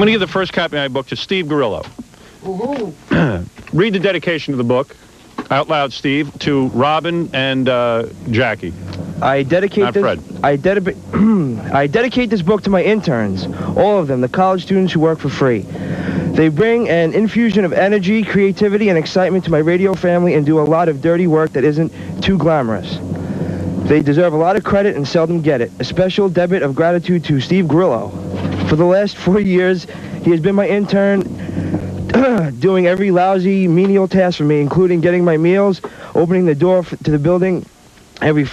going to give the first copy of my book to Steve Gorillo. Read the dedication of the book out loud, Steve, to Robin and Jackie. I dedicate I dedicate this book to my interns, all of them, the college students who work for free. They bring an infusion of energy, creativity, and excitement to my radio family and do a lot of dirty work that isn't too glamorous. They deserve a lot of credit and seldom get it. A special debit of gratitude to Steve Grillo. For the last 4 years, he has been my intern, doing every lousy, menial task for me, including getting my meals, opening the door to the building every...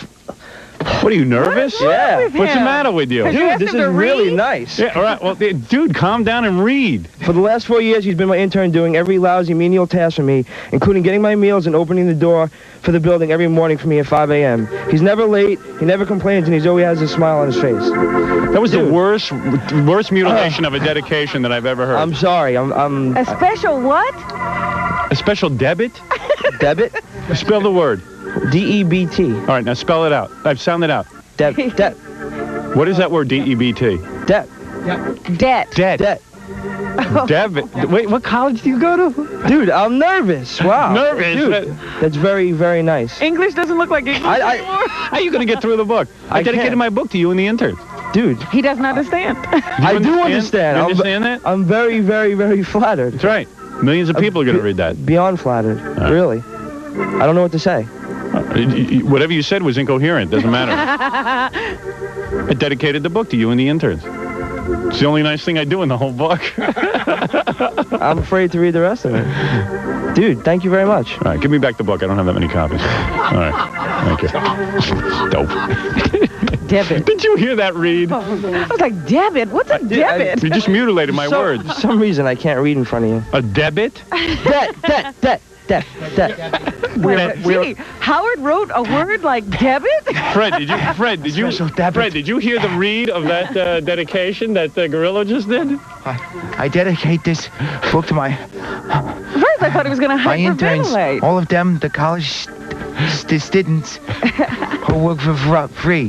What are you, nervous? Yeah. What's the matter with you? Dude, this is really nice. Yeah, all right. Well, dude, calm down and read. For the last 4 years, he's been my intern doing every lousy, menial task for me, including getting my meals and opening the door for the building every morning for me at 5 a.m. He's never late, he never complains, and he always has a smile on his face. That was the worst mutilation of a dedication that I've ever heard. I'm sorry. I'm A special what? A special debit? Debit? Spell the word. D-E-B-T. All right, now spell it out. Sound it out. Debt. What is that word, D-E-B-T? Debt. Debt. Debt. Debit. Wait, what college do you go to? Dude, I'm nervous. Wow. Nervous? Dude, that's very, very nice. English doesn't look like English anymore. How are you going to get through the book? I dedicated my book to you and the interns. Dude. He doesn't understand. I do understand. You understand that? I'm very, very, very flattered. That's right. Millions of people are going to read that. Beyond flattered. Really. I don't know what to say. Whatever you said was incoherent. Doesn't matter. I dedicated the book to you and the interns. It's the only nice thing I do in the whole book. I'm afraid to read the rest of it. Dude, thank you very much. All right, give me back the book. I don't have that many copies. All right, thank you. Dope. Debit. Did you hear that read? I was like, debit? What's a debit? You just mutilated my words. For some reason, I can't read in front of you. A debit? Debt. Gee, Howard wrote a word like debit? Fred, did you hear the read of that dedication that Gorillo just did? I dedicate this book to my... First, I thought he was going to interns, hyperventilate. all of them, the college students who work for free.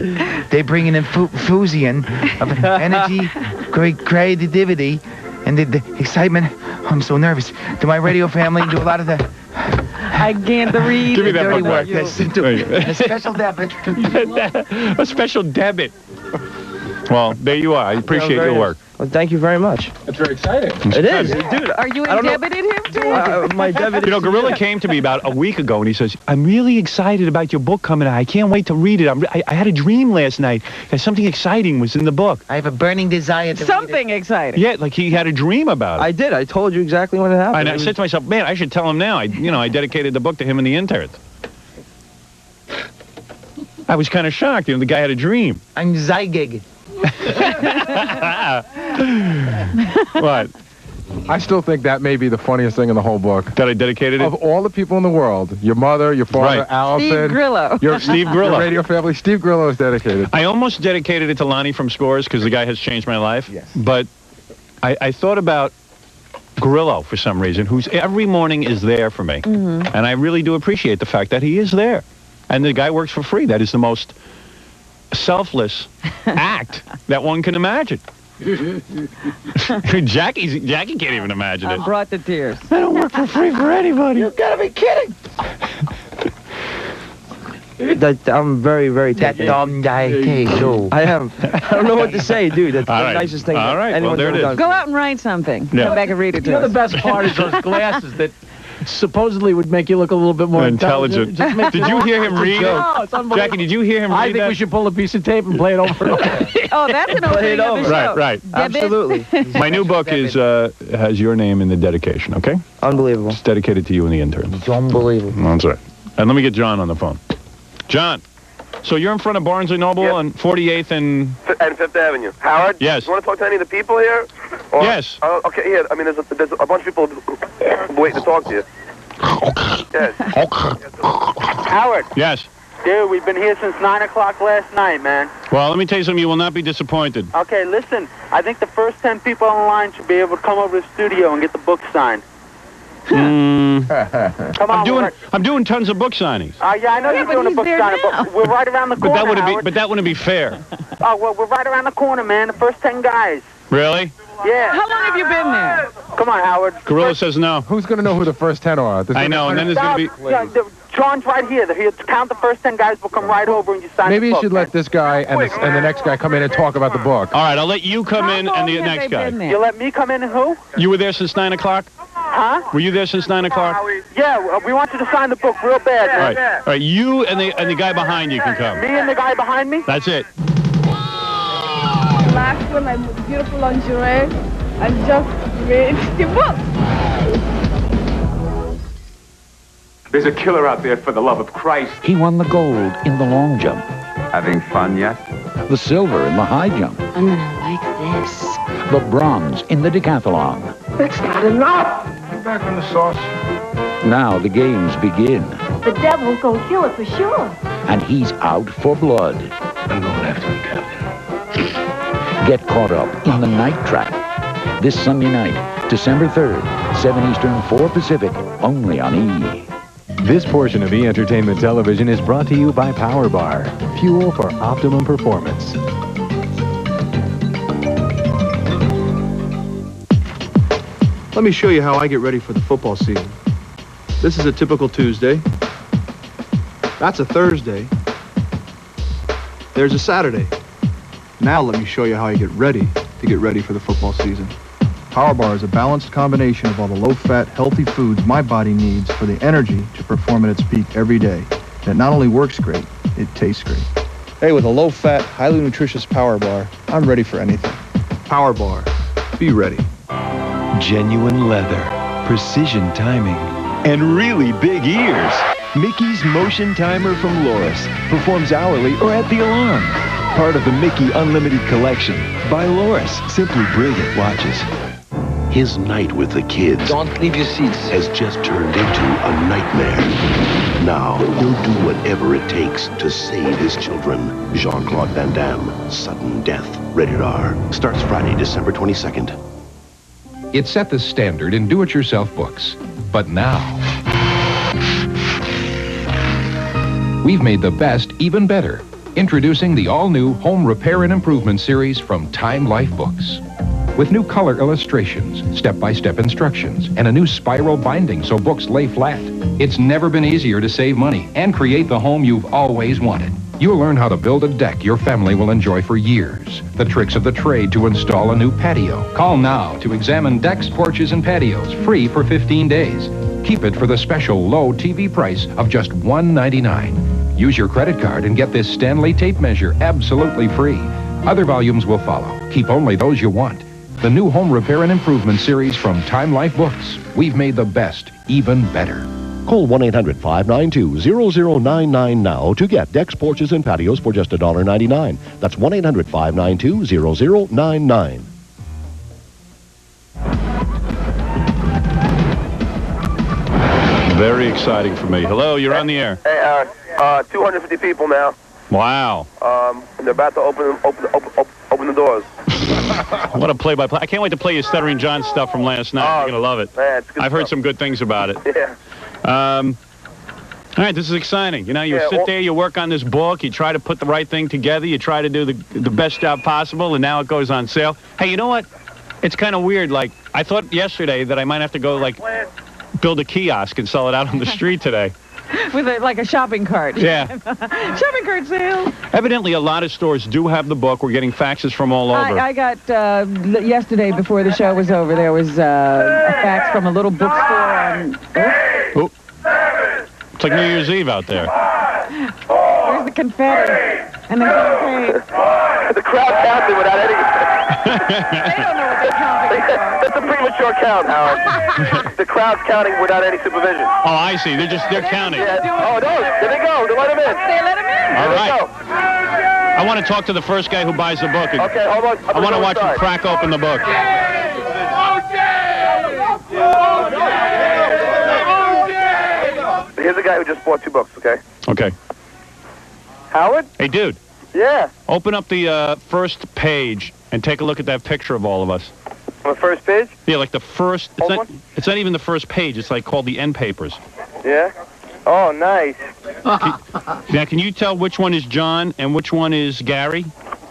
They bring an infusion of energy, creativity, and the excitement. I'm so nervous. To my radio family, do a lot of the... I can't read. Give me that dirty book. work. A special debit. A special debit. Well, there you are. I appreciate your work. Well, thank you very much. That's very exciting. It is. Dude, Are you debited him too? my debit You know, Gorilla came to me about a week ago, and he says, I'm really excited about your book coming out. I can't wait to read it. I had a dream last night that something exciting was in the book. I have a burning desire to Something exciting. Yeah, like he had a dream about it. I did. I told you exactly when it happened. And I said to myself, man, I should tell him now. I dedicated the book to him and the interns. I was kind of shocked. The guy had a dream. I'm zygig. What? I still think that may be the funniest thing in the whole book. That I dedicated it? Of all the people in the world, your mother, your father, Allison. Steve Grillo. Steve Grillo. Your radio family, Steve Grillo is dedicated. I almost dedicated it to Lonnie from Scores because the guy has changed my life. Yes. But I thought about Grillo for some reason, who's every morning is there for me. Mm-hmm. And I really do appreciate the fact that he is there. And the guy works for free. That is the most selfless act that one can imagine. Jackie can't even imagine it. I brought the tears. I don't work for free for anybody. You gotta be kidding. I'm very, very tempted. I am. I don't know what to say, dude. That's the nicest thing anyone's ever done. Go out and write something. Yeah. Come back and read it to You know, us. the best part is those glasses that supposedly would make you look a little bit more intelligent. Did you hear him read? No, it's unbelievable. Jackie, did you hear him read I think we should pull a piece of tape and play it over and over. Oh, that's an opening of the show. Right. Absolutely. My new book has your name in the dedication, okay? Unbelievable. It's dedicated to you and the interns. It's unbelievable. That's right. And let me get John on the phone. John, so you're in front of Barnes & Noble on 48th and 5th Avenue. Howard? Yes. You want to talk to any of the people here? Or, Yes. Okay, here. I mean, there's a bunch of people waiting to talk to you. Yes. Howard. Yes. Dude, we've been here since 9 o'clock last night, man. Well, let me tell you something. You will not be disappointed. Okay, listen. I think the first 10 people on the line should be able to come over to the studio and get the book signed. Come on. I'm doing tons of book signings. Yeah, I know you're doing a book signing, but we're right around the corner, But that wouldn't be fair. Oh, well, we're right around the corner, man. The first 10 guys. Really? Yeah. How long have you been there? Come on, Howard. Gorilla says no. Who's going to know who the first 10 are? I know, and then there's going to be... Yeah, John's right here. He'll count the first 10 guys. Will come right over and you sign Maybe the you book, should let this guy and the next guy come in and talk about the book. All right, I'll let you come in and the next guy. You let me come in and who? You were there since 9 o'clock? Huh? Were you there since 9 o'clock? Yeah, we want you to sign the book real bad. All right. All right, you and the guy behind you can come. Me and the guy behind me? That's it. Last one, I'm with beautiful lingerie. I just read the book. There's a killer out there, for the love of Christ. He won the gold in the long jump. Having fun yet? The silver in the high jump. I'm gonna like this. The bronze in the decathlon. That's not enough. I'm back on the sauce. Now the games begin. The devil's gonna kill it for sure. And he's out for blood. I'm going after him, Captain. Get caught up in the night trap. This Sunday night, December 3rd, 7 Eastern, 4 Pacific, only on E! This portion of E! Entertainment Television is brought to you by Power Bar, fuel for optimum performance. Let me show you how I get ready for the football season. This is a typical Tuesday. That's a Thursday. There's a Saturday. Now let me show you how I get ready for the football season. Power Bar is a balanced combination of all the low-fat, healthy foods my body needs for the energy to perform at its peak every day. And it not only works great, it tastes great. Hey, with a low-fat, highly nutritious Power Bar, I'm ready for anything. Power Bar. Be ready. Genuine leather, precision timing, and really big ears. Mickey's Motion Timer from Loris performs hourly or at the alarm. Part of the Mickey Unlimited Collection by Loris. Simply brilliant watches. His night with the kids Don't leave your seats. has just turned into a nightmare. Now, he'll do whatever it takes to save his children. Jean-Claude Van Damme, Sudden Death, Rated R. Starts Friday, December 22nd. It set the standard in do-it-yourself books. But now, we've made the best even better. Introducing the all-new Home Repair and Improvement series from Time Life Books. With new color illustrations, step-by-step instructions, and a new spiral binding so books lay flat. It's never been easier to save money and create the home you've always wanted. You'll learn how to build a deck your family will enjoy for years. The tricks of the trade to install a new patio. Call now to examine decks, porches, and patios free for 15 days. Keep it for the special low TV price of just $1.99. Use your credit card and get this Stanley tape measure absolutely free. Other volumes will follow. Keep only those you want. The new Home Repair and Improvement series from Time Life Books. We've made the best even better. Call 1-800-592-0099 now to get decks, porches, and patios for just $1.99. That's 1-800-592-0099. Very exciting for me. Hello, you're on the air. Hey, 250 people now. Wow. They're about to open the doors. What a play-by-play. I can't wait to play you Stuttering John stuff from last night. You're going to love it. Man, it's good I've heard stuff. some good things about it. Yeah. All right, this is exciting. You know, you sit there, you work on this book, you try to put the right thing together, you try to do the best job possible, and now it goes on sale. Hey, you know what? It's kind of weird. Like, I thought yesterday that I might have to go, like, build a kiosk and sell it out on the street today. With like a shopping cart. Yeah. Shopping cart sale. Evidently, a lot of stores do have the book. We're getting faxes from all over. I got, yesterday before the show was over, there was a fax from a little bookstore on... Oh. It's like New Year's Eve out there. Where's the confetti? And the champagne. The crowd counted without any... They don't know what they're counting for. That's a premature count, Howard. The crowd's counting without any supervision. Oh, I see. They're counting. Yeah. Oh, no. There they go. They let him in. They let him in. All There right. they go. I want to talk to the first guy who buys the book. Okay, hold on. I want to watch him crack open the book. Here's a guy who just bought 2 books, okay? Okay. Howard? Hey, dude. Yeah. Open up the first page and take a look at that picture of all of us. On the first page? Yeah, like the first... It's not even the first page. It's like called the end papers. Yeah? Oh, nice. Now, can you tell which one is John and which one is Gary?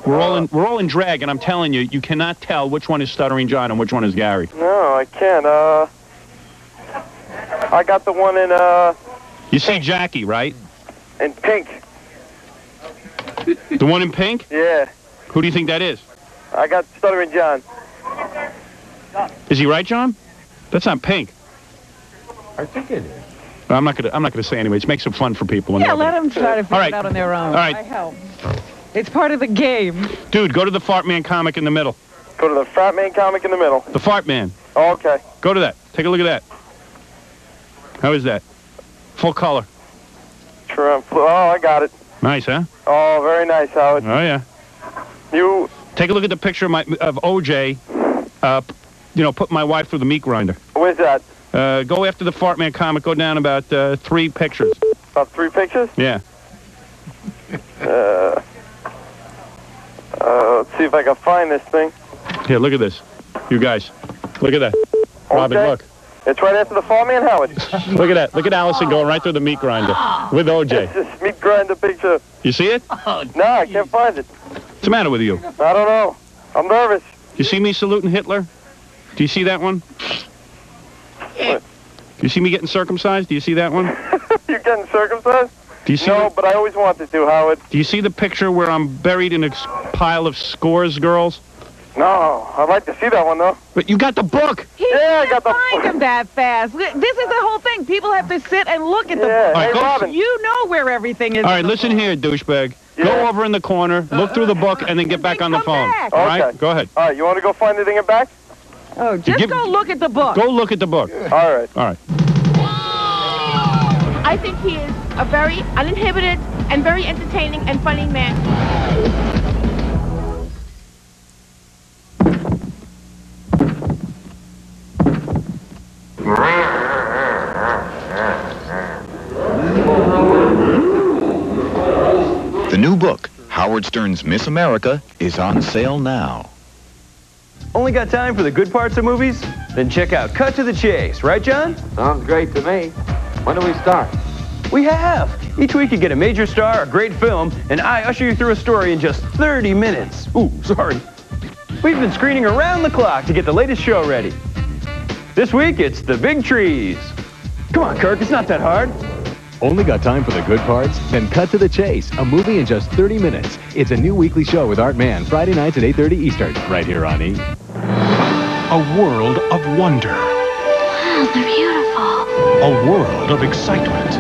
We're all in drag, and I'm telling you, you cannot tell which one is Stuttering John and which one is Gary. No, I can't. I got the one in, You see Jackie, right? in pink. The one in pink? Yeah. Who do you think that is? I got Stuttering John. Is he right, John? That's not pink. I think it is. I'm not gonna say anyways. It makes it fun for people. Yeah, let them try to figure All right. it out on their own. All right. I help. It's part of the game. Dude, go to the Fart Man comic in the middle. Go to the Fat Man comic in the middle. The Fart Man. Oh, okay. Go to that. Take a look at that. How is that? Full color. Trump. Oh, I got it. Nice, huh? Oh, very nice, Howard. Oh yeah. You take a look at the picture of OJ. Put my wife through the meat grinder. Where's that? Go after the Fart Man comic. Go down about 3 pictures. About 3 pictures? Yeah. Let's see if I can find this thing. Here, look at this. You guys, look at that. Robin, look. It's right after the Fart Man, Howard. Look at that. Look at Allison going right through the meat grinder with OJ. This meat grinder picture. You see it? No, I can't find it. What's the matter with you? I don't know. I'm nervous. You see me saluting Hitler? Do you see that one? What? Do you see me getting circumcised? Do you see that one? You getting circumcised? Do you see no, but I always wanted to, Howard. Do you see the picture where I'm buried in a pile of scores girls? No, I'd like to see that one, though. But you got the book. Yeah, I got the Find them that fast. This is the whole thing. People have to sit and look at the Yeah. book. All right, Hey, Robin. You know where everything is. All right, listen here, douchebag. Yeah. Go over in the corner, look through the book, and then get back on the phone. back. All right? Okay. Go ahead. All right, you want to go find the thing and back? Oh, just Give- go look at the book. Go look at the book. All right. All right. I think he is a very uninhibited and very entertaining and funny man. The new book, Howard Stern's Miss America, is on sale now. Only got time for the good parts of movies? Then check out Cut to the Chase, right, John? Sounds great to me. When do we start? We have. Each week you get a major star, a great film, and I usher you through a story in just 30 minutes. Ooh, sorry. We've been screening around the clock to get the latest show ready. This week, it's The Big Trees. Come on, Kirk, it's not that hard. Only got time for the good parts? Then Cut to the Chase, a movie in just 30 minutes. It's a new weekly show with Art Man, Friday nights at 8:30 Eastern, right here on E! A world of wonder. Wow, they're beautiful. A world of excitement.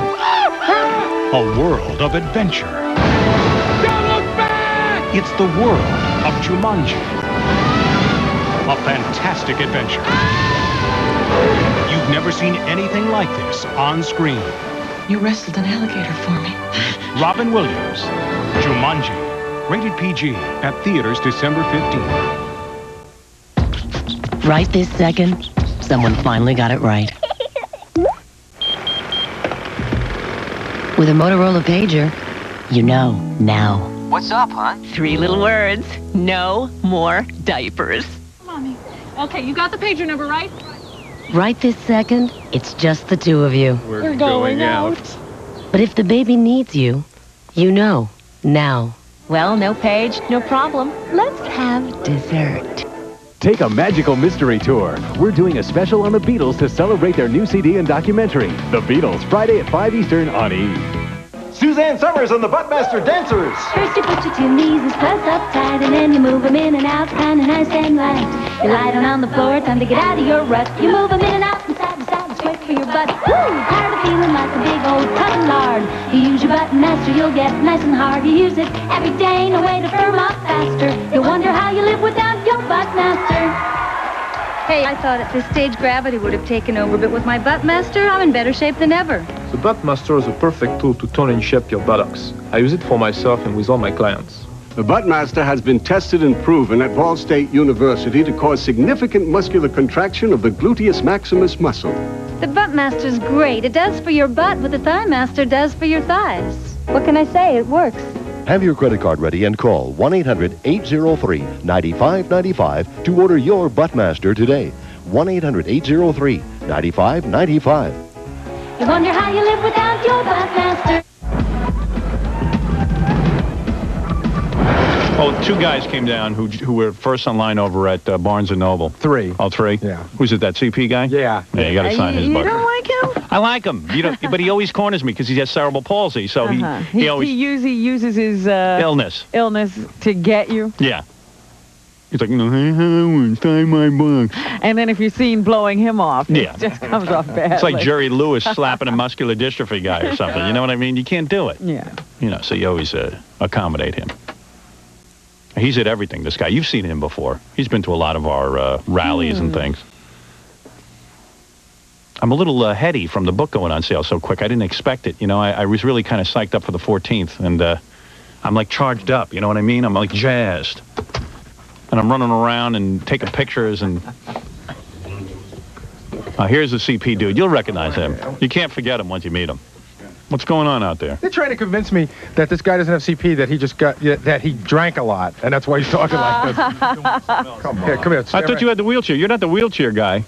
A world of adventure. Don't look back! It's the world of Jumanji. A fantastic adventure. You've never seen anything like this on screen. You wrestled an alligator for me. Robin Williams, Jumanji. Rated PG at theaters December 15th. Right this second, someone finally got it right. With a Motorola pager, you know now. What's up, hon? 3 little words. No more diapers. Mommy. Okay, you got the pager number, right? Right this second, it's just the 2 of you. We're going out. But if the baby needs you, you know now. Well, no page, no problem. Let's have dessert. Take a magical mystery tour. We're doing a special on the Beatles to celebrate their new CD and documentary. The Beatles, Friday at 5 Eastern on E! Suzanne Summers and the Buttmaster Dancers. First you put your 2 knees as close up tight, and then you move them in and out, kinda nice and light. You lie down on the floor, time to get out of your rut. You move them in and out, from side to side, it's great for your butt. Woo! Tired of feeling like a big old cotton lard. You use your Buttmaster, you'll get nice and hard. You use it every day, no way to firm up faster. You wonder how you live without your Buttmaster. Hey, I thought at this stage gravity would have taken over, but with my Buttmaster, I'm in better shape than ever. The Buttmaster is a perfect tool to tone and shape your buttocks. I use it for myself and with all my clients. The Buttmaster has been tested and proven at Ball State University to cause significant muscular contraction of the gluteus maximus muscle. The Buttmaster's great. It does for your butt what the Thighmaster does for your thighs. What can I say? It works. Have your credit card ready and call 1-800-803-9595 to order your Buttmaster today. 1-800-803-9595. You wonder how you live without your Buttmaster. Oh, Two guys came down who were first online over at Barnes & Noble. 3. Oh, 3? Yeah. Who's it, that CP guy? Yeah. Yeah, you got to sign his book. You don't like him? I like him. You know, but he always corners me because he has cerebral palsy. So he always... He uses his... illness. Illness to get you. Yeah. He's like, no, hey, sign my book. And then if you're seen blowing him off, Yeah. it just comes off badly. It's like Jerry Lewis slapping a muscular dystrophy guy or something. You know what I mean? You can't do it. Yeah. You know, so you always accommodate him. He's at everything, this guy. You've seen him before. He's been to a lot of our rallies and things. I'm a little heady from the book going on sale so quick. I didn't expect it. You know, I was really kind of psyched up for the 14th, and I'm like charged up. You know what I mean? I'm like jazzed. And I'm running around and taking pictures, and here's the CP dude. You'll recognize him. You can't forget him once you meet him. What's going on out there? They're trying to convince me that this guy doesn't have CP, that he just got, that he drank a lot, and that's why he's talking like this. Come on. Here, come here. I thought you had the wheelchair. You're not the wheelchair guy.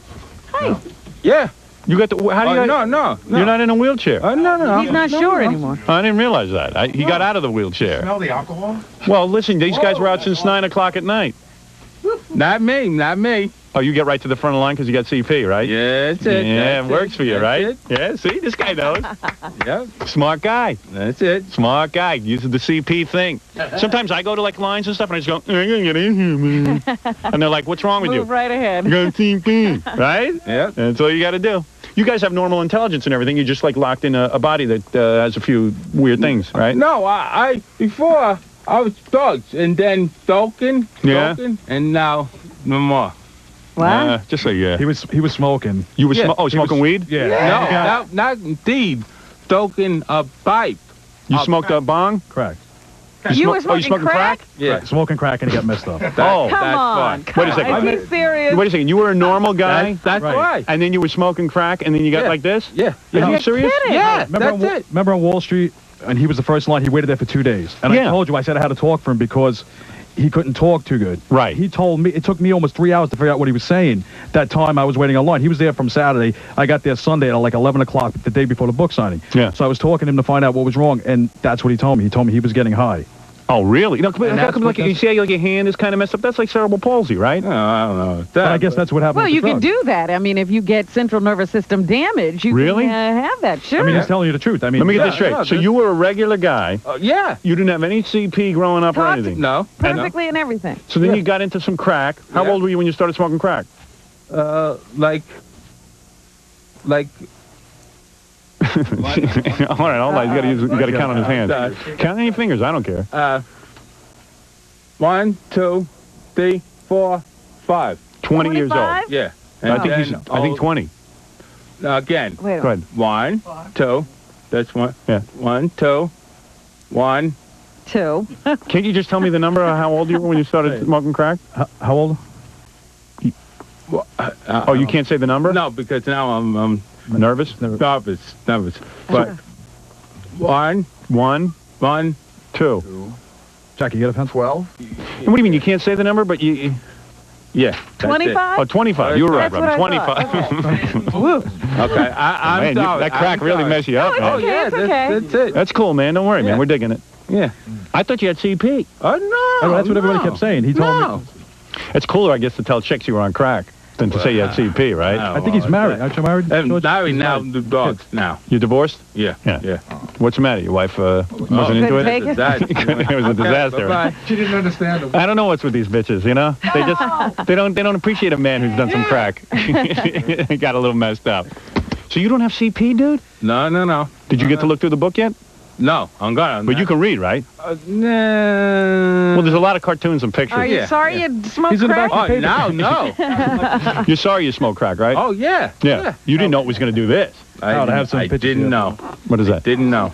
Hi. Yeah. You got the... How do you... No. You're not in a wheelchair. No. He's not sure anymore. I didn't realize that. He got out of the wheelchair. Smell the alcohol? Well, listen, these guys were out since 9 o'clock at night. Not me. Oh, you get right to the front of the line because you got CP, right? Yeah, that's it. Yeah, it works for you, right? Yeah, see, this guy knows. Yeah. Smart guy. That's it. Smart guy. Uses the CP thing. Sometimes I go to like lines and stuff and I just go, I'm gonna get in here, man. And they're like, what's wrong with you? Move right ahead. You got CP, right? Yeah. That's all you got to do. You guys have normal intelligence and everything. You're just like locked in a body that has a few weird things, right? No, I before I was thugs and then stoking, and now no more. What? Just say yeah. He was smoking. You were smoking weed? Yeah. No, not indeed. Stoking a pipe. You smoked a bong? Correct. You were smoking crack? Yeah. Right. Smoking crack and he got messed up. Come on. Wait a second. Is he serious? Wait a second. You were a normal guy? That's right. And then you were smoking crack and then you got like this? Yeah. Are you serious? Kidding. Yeah, Remember on Wall Street, and he was the first in line, he waited there for 2 days. And I told you, I said I had to talk for him because he couldn't talk too good. Right. He told me, it took me almost 3 hours to figure out what he was saying. That time I was waiting online. He was there from Saturday. I got there Sunday at like 11 o'clock, the day before the book signing. Yeah. So I was talking to him to find out what was wrong, and that's what he told me. He told me he was getting high. Oh, really? No, like, you see how like your hand is kind of messed up? That's like cerebral palsy, right? No, I don't know. But I guess that's what happened Well, with you the can drug. do that. I mean, if you get central nervous system damage, you Really? can have that. Sure. I mean, he's telling you the truth. I mean, Let me get this straight. So you were a regular guy. Yeah. You didn't have any CP growing up or anything? No. Perfectly and everything. So then you got into some crack. How old were you when you started smoking crack? Like. All right, hold on. You got to count on his hands. Count on your fingers. I don't care. 1, 2, 3, 4, 5. 20 years old. Yeah. I think 20. Again. Wait. Go ahead. 1, 2. That's one. Yeah. 1, 2. 1. 2. Can't you just tell me the number of how old you were when you started smoking crack? How old? Oh, you can't say the number? No, because now I'm nervous. But 1, 2. Jackie, you got a pen? 12. And what do you mean? You can't say the number, but you... Yeah. 25? Oh, 25. You were right, That's Robin. what I 25. Okay, I'm Man, sorry. that crack really messed you up, man. Oh, yeah, It's okay. that's it. That's cool, man. Don't worry, man. We're digging it. Yeah. I thought you had CP. Oh, no. That's what everybody kept saying. He told me. It's cooler, I guess, to tell chicks you were on crack than to say you had CP, right? I think he's married. Aren't you married? I'm married now, the dogs now. You divorced? Yeah. What's the matter? Your wife wasn't into it? Take it? It was a disaster. Bye. She didn't understand him. I don't know what's with these bitches, you know? They just they don't appreciate a man who's done some crack. Got a little messed up. So you don't have CP, dude? No. Did you get to look through the book yet? No, I'm gone. But you can read, right? Nah. Well, there's a lot of cartoons and pictures. Are you sorry you smoked He's in the crack? back. Oh, now, no. You're sorry you smoke crack, right? Oh, yeah. Yeah. You didn't know it was going to do this. I have some pictures didn't here. know. What is that? Didn't know.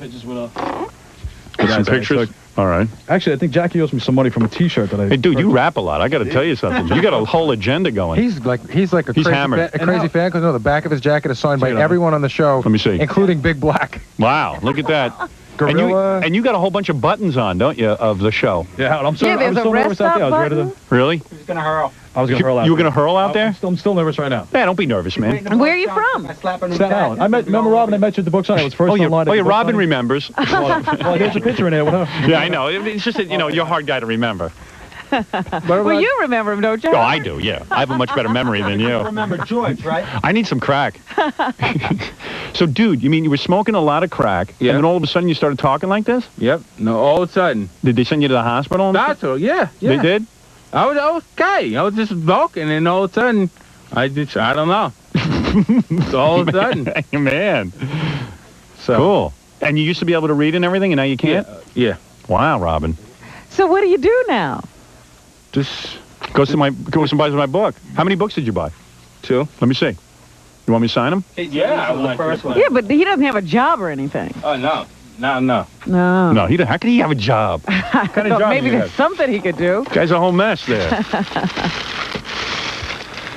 Got some pictures? All right. Actually, I think Jackie owes me some money from a T-shirt that I... Hey, dude, you rap a lot. I got to tell you something. You got a whole agenda going. He's like a He's crazy hammered. fan because the back of his jacket is signed by everyone on the show. Let me see. Including Big Black. Wow, look at that. Gorilla. And you got a whole bunch of buttons on, don't you, of the show? Yeah, I'm so, Yeah, I there's was so a nervous rest out there. I stop was ready to... Really? He's going to hurl. I was going to hurl out. You were going to hurl out there? I'm still nervous right now. Yeah, don't be nervous, man. Where are you from? Staten Island. Remember Robin? I met you at the book signing. I was first online. Robin remembers. Well, there's a picture in there. Whatever. Yeah, I know. It's just that, you're a hard guy to remember. Well, you remember him, don't you? Oh, I do, yeah. I have a much better memory than you. Remember George, right? I need some crack. So, dude, you mean you were smoking a lot of crack, Yeah. and then all of a sudden you started talking like this? Yep. No, all of a sudden. Did they send you to the hospital? Doctor, yeah. They did? I was okay. I was just smoking, and all of a sudden, I don't know. So all of a sudden. Man. So. Cool. And you used to be able to read and everything, and now you can't? Yeah. Wow, Robin. So what do you do now? Just go and buy my book. How many books did you buy? 2. Let me see. You want me to sign them? Yeah, I was the first one. Yeah, but he doesn't have a job or anything. Oh, no. No. No. No, how can he have a job? What kind of job maybe do you there's have? something he could do. Guy's a whole mess there.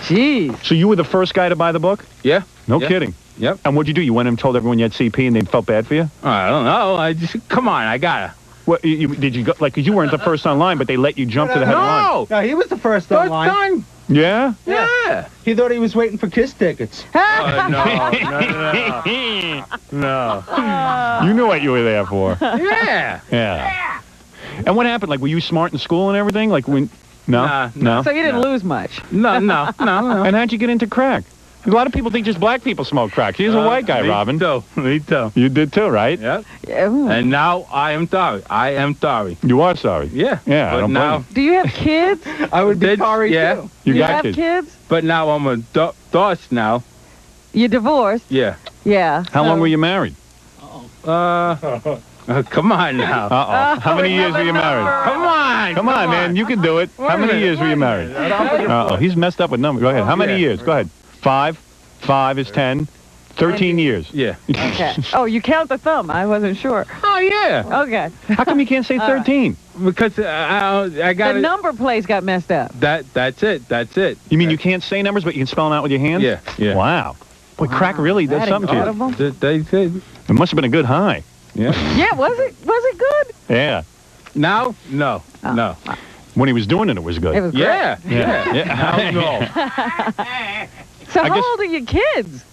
Jeez. So you were the first guy to buy the book? Yeah. No Yeah. kidding. Yep. And what'd you do? You went and told everyone you had CP and they felt bad for you? I don't know. I just, come on, I gotta. What, did you go, like, 'cause you weren't the first online, but they let you jump to the head of the line? No, he was the first online. Yeah? Yeah. He thought he was waiting for Kiss tickets. No. You knew what you were there for. Yeah. Yeah. And what happened? Like, were you smart in school and everything? Like, when... No? No? So you didn't lose much. No. And how'd you get into crack? A lot of people think just black people smoke crack. He's a white guy, Robin. Me too. You did too, right? Yep. And now I am sorry. I am sorry. You are sorry? Yeah. Yeah, I But don't now, blame Do you have kids? I would be sorry too. you. You got have kids. kids? But now I'm a divorced now. You divorced? Yeah. Yeah. How long were you married? Come on now. Uh-oh. How many years were you married? Come on. Come on, man. You can do it. How many years were you married? Uh-oh. He's messed up with numbers. Go ahead. How many years? Go ahead. 5. 5 is 10. 13 years. Yeah. Okay. Oh, you count the thumb. I wasn't sure. Oh, yeah. Okay. How come you can't say 13? Because I got The number place got messed up. That's it. You mean you can't say numbers, but you can spell them out with your hands? Yeah. Wow. Boy, crack really does something to you. They said. It must have been a good high. Yeah. Yeah, was it good? Yeah. Now? No. No. When he was doing it, it was good. It was great. Yeah. Now, no. So how old are your kids?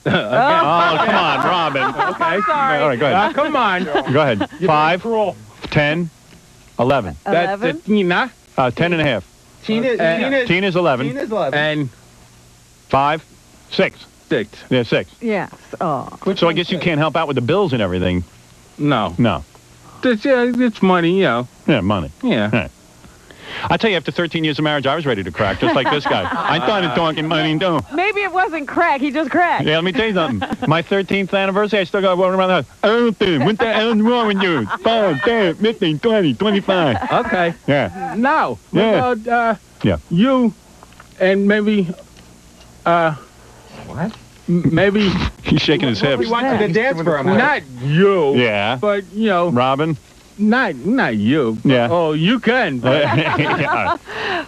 Oh, come on, Robin. Okay. Sorry. All right, go ahead. Come on. Go ahead. 5, 10, 11. That's it, Tina. 10 and a half. Tina's 11. Tina's 11. And 5, 6. 6. Yeah, 6. Yes. Oh. So I guess you can't help out with the bills and everything. No. No. It's money, you know. Yeah, money. Yeah. All right. I tell you, after 13 years of marriage, I was ready to crack, just like this guy. I started talking money, too. Maybe it wasn't crack. He just cracked. Yeah, let me tell you something. My 13th anniversary, I still got walking around the house. Oh, dude, what the hell's wrong with you? 5, 10, 15, 20, 25. Okay. Yeah. Now, Yeah. what about Yeah. you and maybe What? Maybe He's shaking his hips. We want you to dance for him. not you. Yeah. But you know, Robin? not you. But, Yeah. Oh, you can. But, Yeah.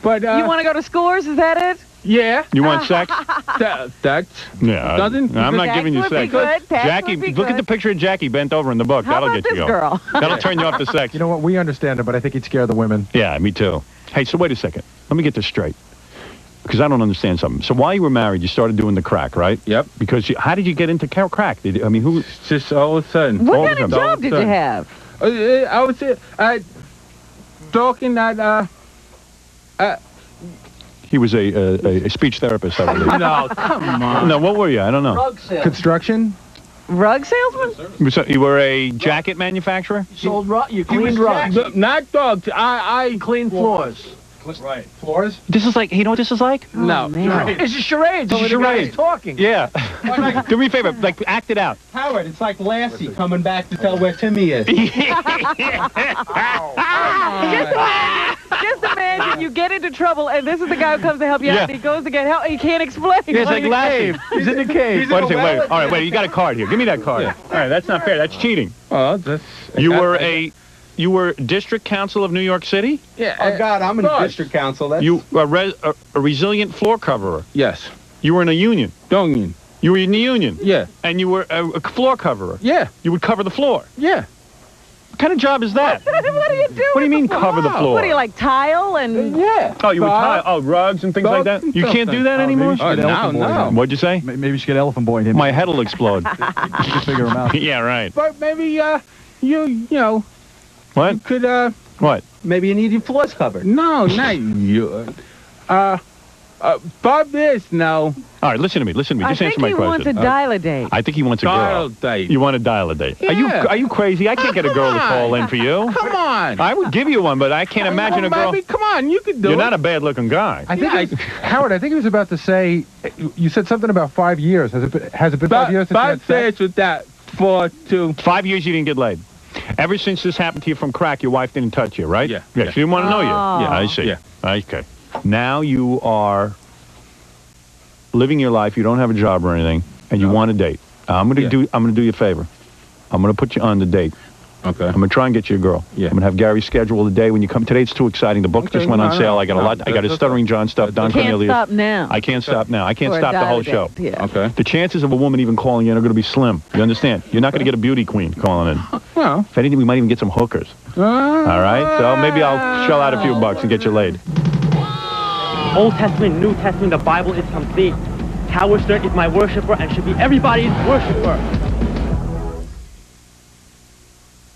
but You want to go to Scores? Is that it? yeah. You want sex? That's Yeah. Nothing? I'm not Sex giving you would be sex. good. Sex Jackie, would be look at the good. picture of Jackie bent over in the book. How That'll about get you this going. girl? That'll turn you off to sex. You know what? We understand it, but I think he'd scare the women. Yeah, me too. Hey, so wait a second. Let me get this straight. Because I don't understand something. So while you were married, you started doing the crack, right? Yep. Because how did you get into crack? I mean, who? Just all of a sudden. What All kind the of time. job did you have? I was talking that He was a speech therapist, I believe. No, come on. No, what were you? I don't know. Construction? Rug salesman? So you were a jacket manufacturer? Sold you cleaned rugs. Not dogs. I Clean floors. Right. Floors? This is like, you know what this is like? no. It's a charade. It's a charade. Talking. Yeah. Do me a favor, like, act it out. Howard, it's like Lassie coming back to tell where Timmy is. Just imagine you get into trouble, and this is the guy who comes to help you out, Yeah. and he goes to get help, and he can't explain. Yeah, it's what like he Lassie. He's in the cave. Wait a second, wait. All right, wait, you got a card here. Give me that card. All right, that's not fair. That's cheating. Oh, that's. You were district council of New York City? Yeah. Oh, God, I'm in the district council. That's... You were a resilient floor coverer. Yes. You were in a union. Union. You were in the union. Yeah. And you were a floor coverer. Yeah. You would cover the floor. Yeah. What kind of job is that? What do you do? What do you mean cover the floor? What do you like, tile and? Yeah. Oh, you would tile rugs and things like that? You can't do that anymore? Oh, no. What'd you say? Maybe you should get Elephant Boy in here. My head will explode. You can figure him out. Yeah, right. But maybe you know. What? You could What? Maybe you need your floors covered. No, not you. Bob this now. All right, listen to me. Just answer my question. I think he wants to dial a date. I think he wants a girl. Dial date. You want to dial a date? Yeah. Are you crazy? I can't get a girl to call in for you. Come on. I would give you one, but I can't imagine a girl. Baby, come on, you can do it. You're not a bad-looking guy. I think Howard, I think he was about to say, you said something about 5 years. Has it been 5 years since you had 5 sex? years with that. 4, 2. 5 years you didn't get laid. Ever since this happened to you from crack, your wife didn't touch you, right? Yeah. Yeah, she didn't want to know you. Oh. Yeah, I see. Yeah. Okay. Now you are living your life. You don't have a job or anything, and you want a date. I'm gonna do you a favor. I'm gonna put you on the date. Okay. I'm gonna try and get you a girl. Yeah. I'm gonna have Gary schedule the day when you come. Today it's too exciting. The book just went on sale. I got a lot. I got his Stuttering John stuff. Don Can't Cornelius. stop now. I can't stop now. I can't For a stop the whole show. dial-a-date, yeah. Okay. The chances of a woman even calling in are going to be slim. You understand? You're not going to get a beauty queen calling in. Well. If anything, we might even get some hookers. All right? So maybe I'll shell out a few bucks and get you laid. Old Testament, New Testament, the Bible is complete. Howard Stern is my worshiper and should be everybody's worshiper.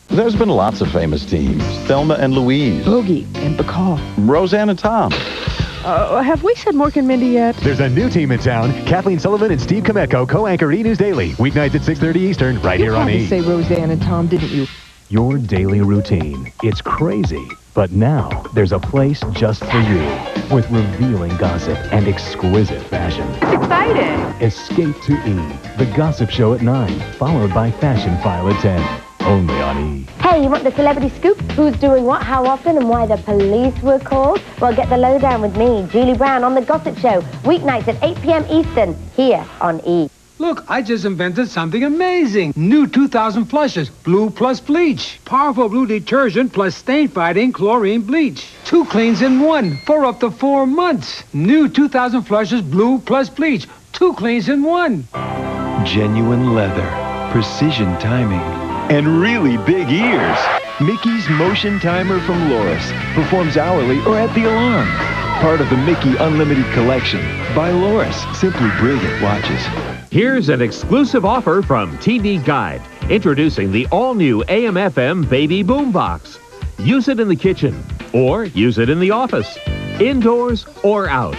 There's been lots of famous teams. Thelma and Louise. Boogie and Bacall. Roseanne and Tom. Have we said Mork and Mindy yet? There's a new team in town. Kathleen Sullivan and Steve Kometko co-anchor E! News Daily. Weeknights at 6:30 Eastern, right here on E! You probably say Roseanne and Tom, didn't you? Your daily routine. It's crazy. But now, there's a place just for you. With revealing gossip and exquisite fashion. It's exciting. Escape to E! The gossip show at 9, followed by Fashion File at 10. Only on E! Hey, you want the celebrity scoop? Who's doing what, how often, and why the police were called? Well, get the lowdown with me, Julie Brown, on The Gossip Show. Weeknights at 8 p.m. Eastern, here on E! Look, I just invented something amazing. New 2000 flushes, blue plus bleach. Powerful blue detergent plus stain-fighting chlorine bleach. 2 cleans in 1 for up to 4 months. New 2000 flushes, blue plus bleach. 2 cleans in 1. Genuine leather, precision timing, and really big ears. Mickey's Motion Timer from Loris performs hourly or at the alarm. Part of the Mickey Unlimited Collection by Loris. Simply brilliant watches. Here's an exclusive offer from TV Guide. Introducing the all-new AM/FM Baby Boombox. Use it in the kitchen or use it in the office, indoors or out.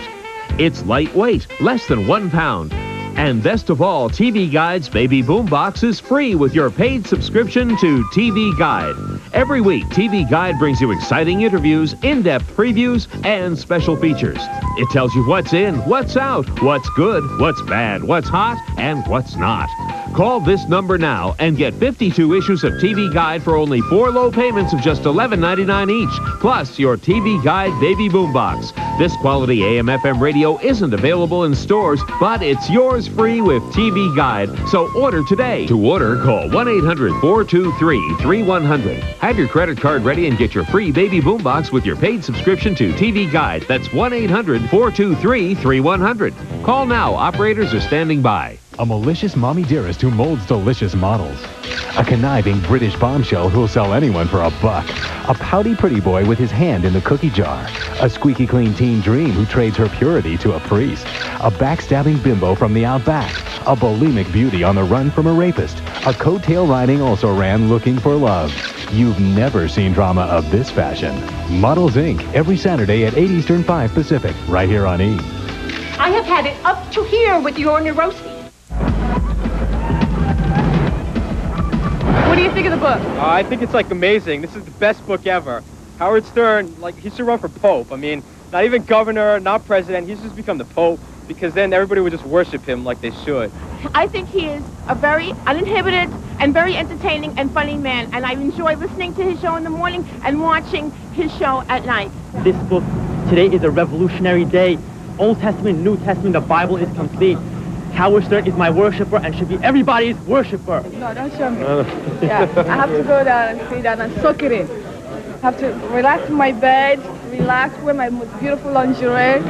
It's lightweight, less than 1 pound. And best of all, TV Guide's Baby Boombox is free with your paid subscription to TV Guide. Every week, TV Guide brings you exciting interviews, in-depth previews, and special features. It tells you what's in, what's out, what's good, what's bad, what's hot, and what's not. Call this number now and get 52 issues of TV Guide for only 4 low payments of just $11.99 each, plus your TV Guide Baby Boombox. This quality AM/FM radio isn't available in stores, but it's yours free with TV Guide. So order today. To order, call 1-800-423-3100. Have your credit card ready and get your free Baby Boombox with your paid subscription to TV Guide. That's 1-800-423-3100. Call now. Operators are standing by. A malicious mommy dearest who molds delicious models. A conniving British bombshell who'll sell anyone for $1. A pouty pretty boy with his hand in the cookie jar. A squeaky clean teen dream who trades her purity to a priest. A backstabbing bimbo from the outback. A bulimic beauty on the run from a rapist. A coattail riding also-ran looking for love. You've never seen drama of this fashion. Models Inc. every Saturday at 8 Eastern, 5 Pacific, right here on E! I have had it up to here with your neuroses. What do you think of the book? I think it's amazing. This is the best book ever. Howard Stern, he should run for Pope. I mean, not even governor, not president. He's just become the Pope because then everybody would just worship him like they should. I think he is a very uninhibited and very entertaining and funny man, and I enjoy listening to his show in the morning and watching his show at night. This book today is a revolutionary day. Old Testament, New Testament, the Bible is complete. Howard Stern is my worshiper and should be everybody's worshiper. No, don't show me. Yeah, I have to go down and sit down and soak it in. I have to relax in my bed, relax, wear my most beautiful lingerie,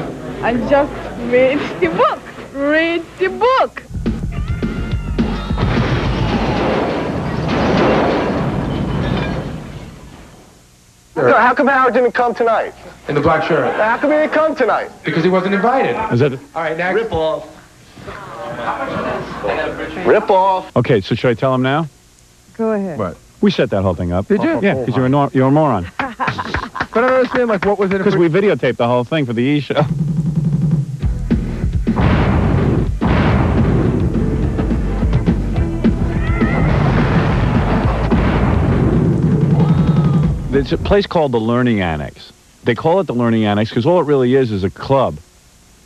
and just read the book. Read the book. How come Howard didn't come tonight? In the black shirt. How come he didn't come tonight? Because he wasn't invited. Is that All right, next. Rip off. Rip off. Okay, so should I tell him now? Go ahead. What? We set that whole thing up. Did you? Yeah, because you're a moron. But I don't understand, like, what was it? Because we videotaped the whole thing for the E! Show. There's a place called the Learning Annex. They call it the Learning Annex because all it really is a club,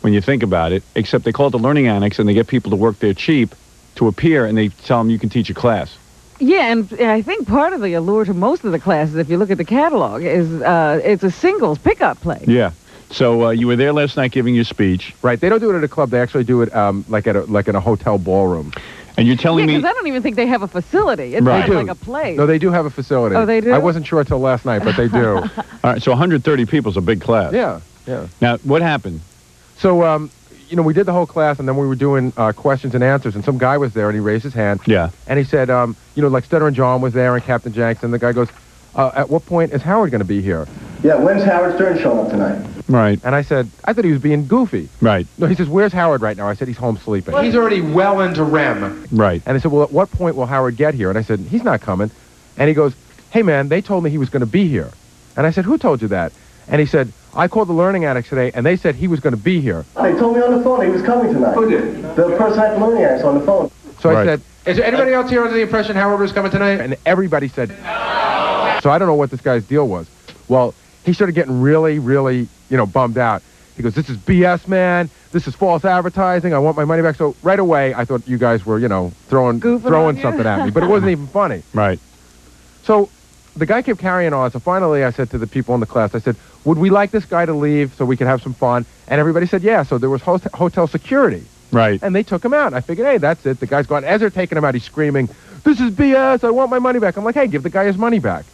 when you think about it, except they call it the Learning Annex and they get people to work there cheap to appear and they tell them you can teach a class. Yeah, and I think part of the allure to most of the classes, if you look at the catalog, is it's a singles pickup place. Yeah. So you were there last night giving your speech. Right. They don't do it at a club. They actually do it like in a hotel ballroom. And you're telling me... because I don't even think they have a facility. It's Right. like a place. No, they do have a facility. Oh, they do? I wasn't sure until last night, but they do. All right, so 130 people is a big class. Yeah, yeah. Now, what happened? So, you know, we did the whole class, and then we were doing questions and answers, and some guy was there, and he raised his hand. Yeah. And he said, you know, like Stuttering John was there, and Captain Jenks, and the guy goes, at what point is Howard going to be here? Yeah, when's Howard Stern showing up tonight? Right. And I said, I thought he was being goofy. Right. No, he says, where's Howard right now? I said, he's home sleeping. He's already well into REM. Right. And I said, well, at what point will Howard get here? And I said, he's not coming. And he goes, hey, man, they told me he was going to be here. And I said, who told you that? And he said, I called the Learning Annex today, and they said he was going to be here. They told me on the phone he was coming tonight. Who did? The person at the Learning Annex on the phone. So I said, is there anybody else here under the impression Howard was coming tonight? And everybody said, no. So I don't know what this guy's deal was. Well, he started getting really, really, you know, bummed out. He goes, this is BS, man. This is false advertising. I want my money back. So right away, I thought you guys were, you know, throwing something at me. But it wasn't even funny. Right. So the guy kept carrying on. So finally, I said to the people in the class, I said, would we like this guy to leave so we could have some fun? And everybody said, yeah. So there was hotel security. Right. And they took him out. And I figured, hey, that's it. The guy's gone. As they're taking him out, he's screaming, this is BS. I want my money back. I'm like, hey, give the guy his money back.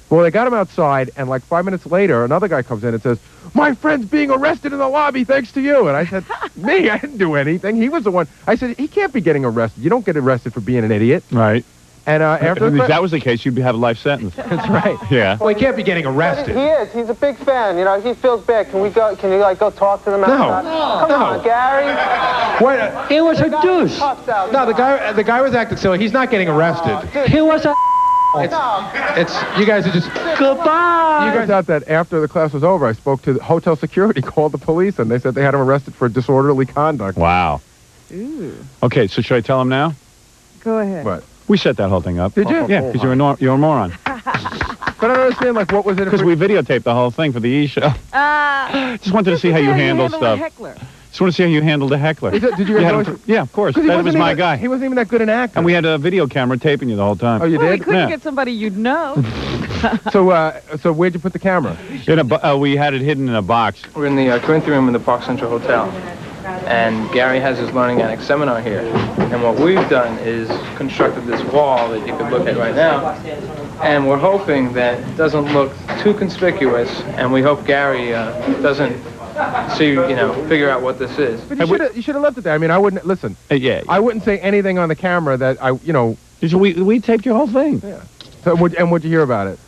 Well, they got him outside, and like 5 minutes later, another guy comes in and says, my friend's being arrested in the lobby thanks to you. And I said, me? I didn't do anything. He was the one. I said, he can't be getting arrested. You don't get arrested for being an idiot. Right. And after if that was the case, you'd have a life sentence. That's right. Yeah. Well, he can't be getting arrested. He is. He's a big fan. You know, he feels bad. Can we go? Can you like go talk to them? No. Come on, Gary. What? He was a douche. No, the guy was acting silly. He's not getting arrested. He was a... It's you guys are just goodbye. You guys out that after the class was over, I spoke to the hotel security, called the police, and they said they had him arrested for disorderly conduct. Wow. Ooh. Okay, so should I tell him now? Go ahead. What? We set that whole thing up. Did you? Yeah, because you're a moron. But I don't understand, like, what was it? Because we videotaped the whole thing for the E! Show. Just wanted to see how you handle stuff. Just want to see how you handled a heckler. Did you guys know? Yeah, of course. That was my guy. He wasn't even that good an actor. And we had a video camera taping you the whole time. Oh, you Well, did? we couldn't get somebody you'd know. So where'd you put the camera? We had it hidden in a box. We're in the Corinthian room in the Park Central Hotel, and Gary has his Learning Annex seminar here. And what we've done is constructed this wall that you can look at right now, and we're hoping that it doesn't look too conspicuous, and we hope Gary doesn't figure out what this is. But you should have left it there. I mean, I wouldn't listen. Yeah. I wouldn't say anything on the camera that We taped your whole thing. Yeah. So what'd you hear about it?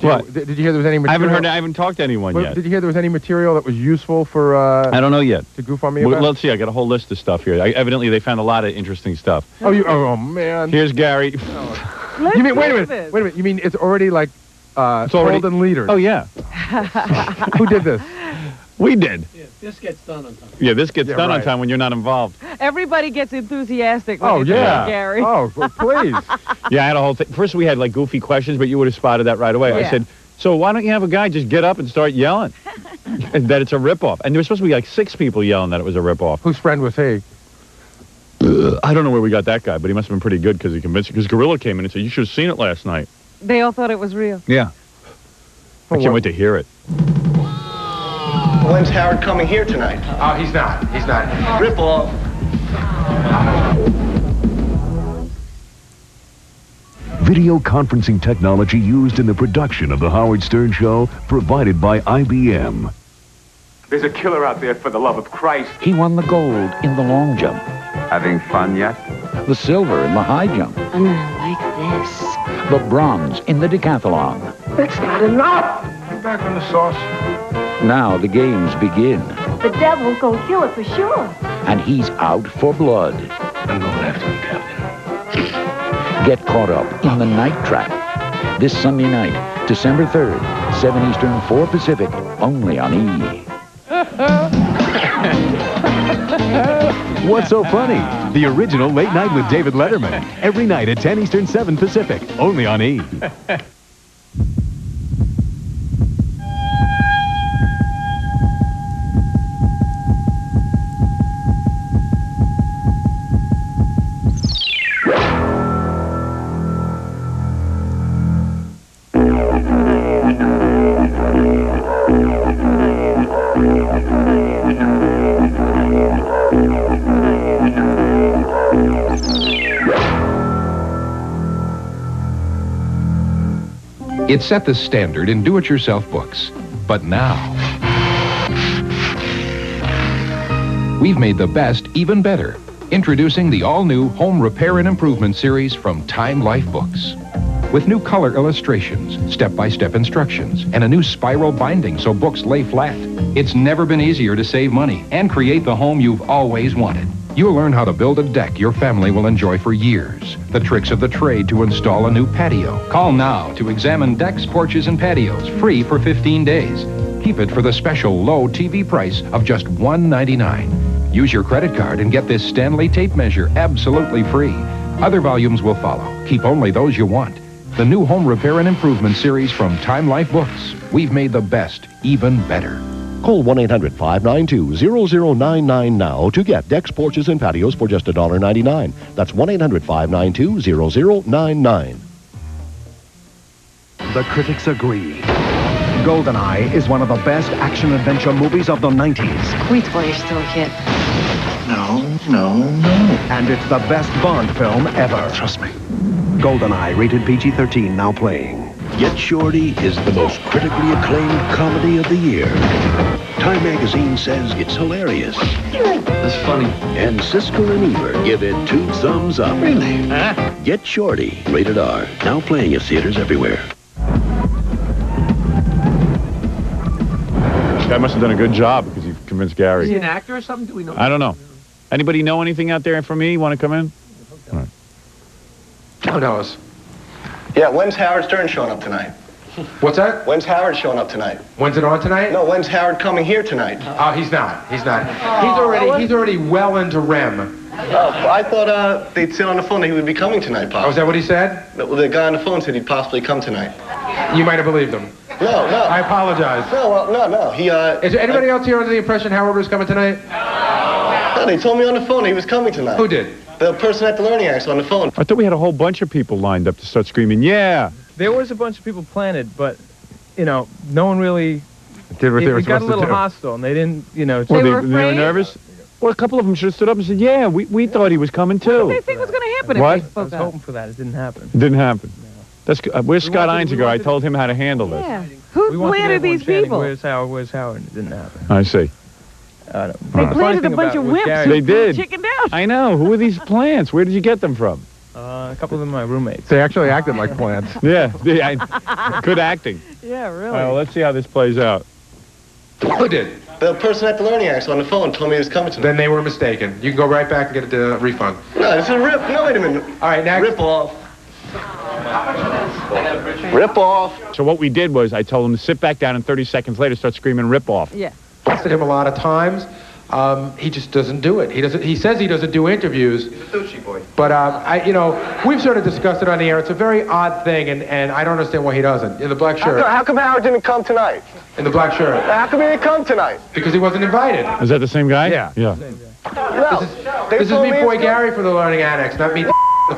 Did you hear there was any material? I haven't talked to anyone yet. Did you hear there was any material that was useful for? I don't know yet. To goof on me about? Let's see. I got a whole list of stuff here. Evidently, they found a lot of interesting stuff. Oh, man. Here's Gary. You mean wait a minute? You mean it's already like told in leaders? Oh yeah. Who did this? We did. Yeah, this gets done on time. Yeah, this gets done on time when you're not involved. Everybody gets enthusiastic when Oh, it's yeah. Gary. Oh, well, please. Yeah, I had a whole thing. First, we had like goofy questions, but you would have spotted that right away. Yeah. I said, so why don't you have a guy just get up and start yelling that it's a ripoff? And there was supposed to be like 6 people yelling that it was a ripoff. Whose friend was he? I don't know where we got that guy, but he must have been pretty good because he convinced. Because Gorilla came in and said, you should have seen it last night. They all thought it was real. Yeah. I can't wait to hear it. When's Howard coming here tonight? Oh, he's not. He's not. Rip off. Video conferencing technology used in the production of The Howard Stern Show, provided by IBM. There's a killer out there, for the love of Christ. He won the gold in the long jump. Having fun yet? The silver in the high jump. I'm gonna like this. The bronze in the decathlon. That's not enough. I'm back on the sauce. Now the games begin. The devil's gonna kill it for sure. And he's out for blood. I'm going after him, Captain. Get caught up in the night trap. This Sunday night, December 3rd, 7 Eastern, 4 Pacific, only on E! What's so funny? The original Late Night with David Letterman. Every night at 10 Eastern, 7 Pacific. Only on E! It set the standard in do-it-yourself books. But now, we've made the best even better. Introducing the all-new Home Repair and Improvement series from Time Life Books. With new color illustrations, step-by-step instructions, and a new spiral binding so books lay flat. It's never been easier to save money and create the home you've always wanted. You'll learn how to build a deck your family will enjoy for years. The tricks of the trade to install a new patio. Call now to examine decks, porches, and patios free for 15 days. Keep it for the special low TV price of just $1.99. Use your credit card and get this Stanley tape measure absolutely free. Other volumes will follow. Keep only those you want. The new Home Repair and Improvement series from Time Life Books. We've made the best even better. Call 1-800-592-0099 now to get decks, porches, and patios for just $1.99. That's 1-800-592-0099. The critics agree. GoldenEye is one of the best action-adventure movies of the 90s. Wait till you're still a kid. No. And it's the best Bond film ever. Trust me. GoldenEye, rated PG-13, now playing. Get Shorty is the most critically acclaimed comedy of the year. Time magazine says it's hilarious. That's funny. And Siskel and Ebert give it 2 thumbs up. Really? Huh? Get Shorty, rated R, now playing at theaters everywhere. This guy must have done a good job because he convinced Gary. Is he an actor or something? Do we know? I don't know. Anybody know anything out there for me? Want to come in? All right. Who knows? Yeah, when's Howard Stern showing up tonight? What's that? When's Howard showing up tonight? When's it on tonight? No, when's Howard coming here tonight? Oh, he's not. He's already well into REM. Oh, I thought they'd said on the phone that he would be coming tonight, possibly. Oh, is that what he said? The guy on the phone said he'd possibly come tonight. You might have believed him. No. I apologize. No. He, Is there anybody else here under the impression Howard was coming tonight? No, they told me on the phone he was coming tonight. Who did? The person at the Learning Acts on the phone. I thought we had a whole bunch of people lined up to start screaming, yeah. There was a bunch of people planted, but, no one really... Did what they were It got a supposed little to do. hostile, and they didn't, They were nervous? Well, a couple of them should have stood up and said, yeah, we thought he was coming too. What did they think was going to happen What? if they I spoke was up? hoping for that. It didn't happen. It didn't happen. That's where's Scott Einziger? I told him how to handle this. Yeah. Who planted these people? Where's Howard? It didn't happen. I see. They planted a bunch of wimps They who did. chickened out. I know. Who are these plants? Where did you get them from? A couple of them are my roommates. They actually acted like plants. Yeah. Good acting. Yeah, really. All right, well, let's see how this plays out. Who did? The person at the Learning Acts on the phone told me he was coming tonight. Then they were mistaken. You can go right back and get a refund. No, this is a rip. No, wait a minute. All right, next. Rip off. Rip off. So what we did was I told him to sit back down and 30 seconds later start screeming rip off. Yeah. I've asked him a lot of times. He just doesn't do it. He says he doesn't do interviews. He's a sushi boy. But we've sort of discussed it on the air. It's a very odd thing, and I don't understand why he doesn't. In the black shirt. How come Howard didn't come tonight? In the black shirt. How come he didn't come tonight? Because he wasn't invited. Is that the same guy? Yeah. No. This is me, boy Gary, from the Learning Annex, not me.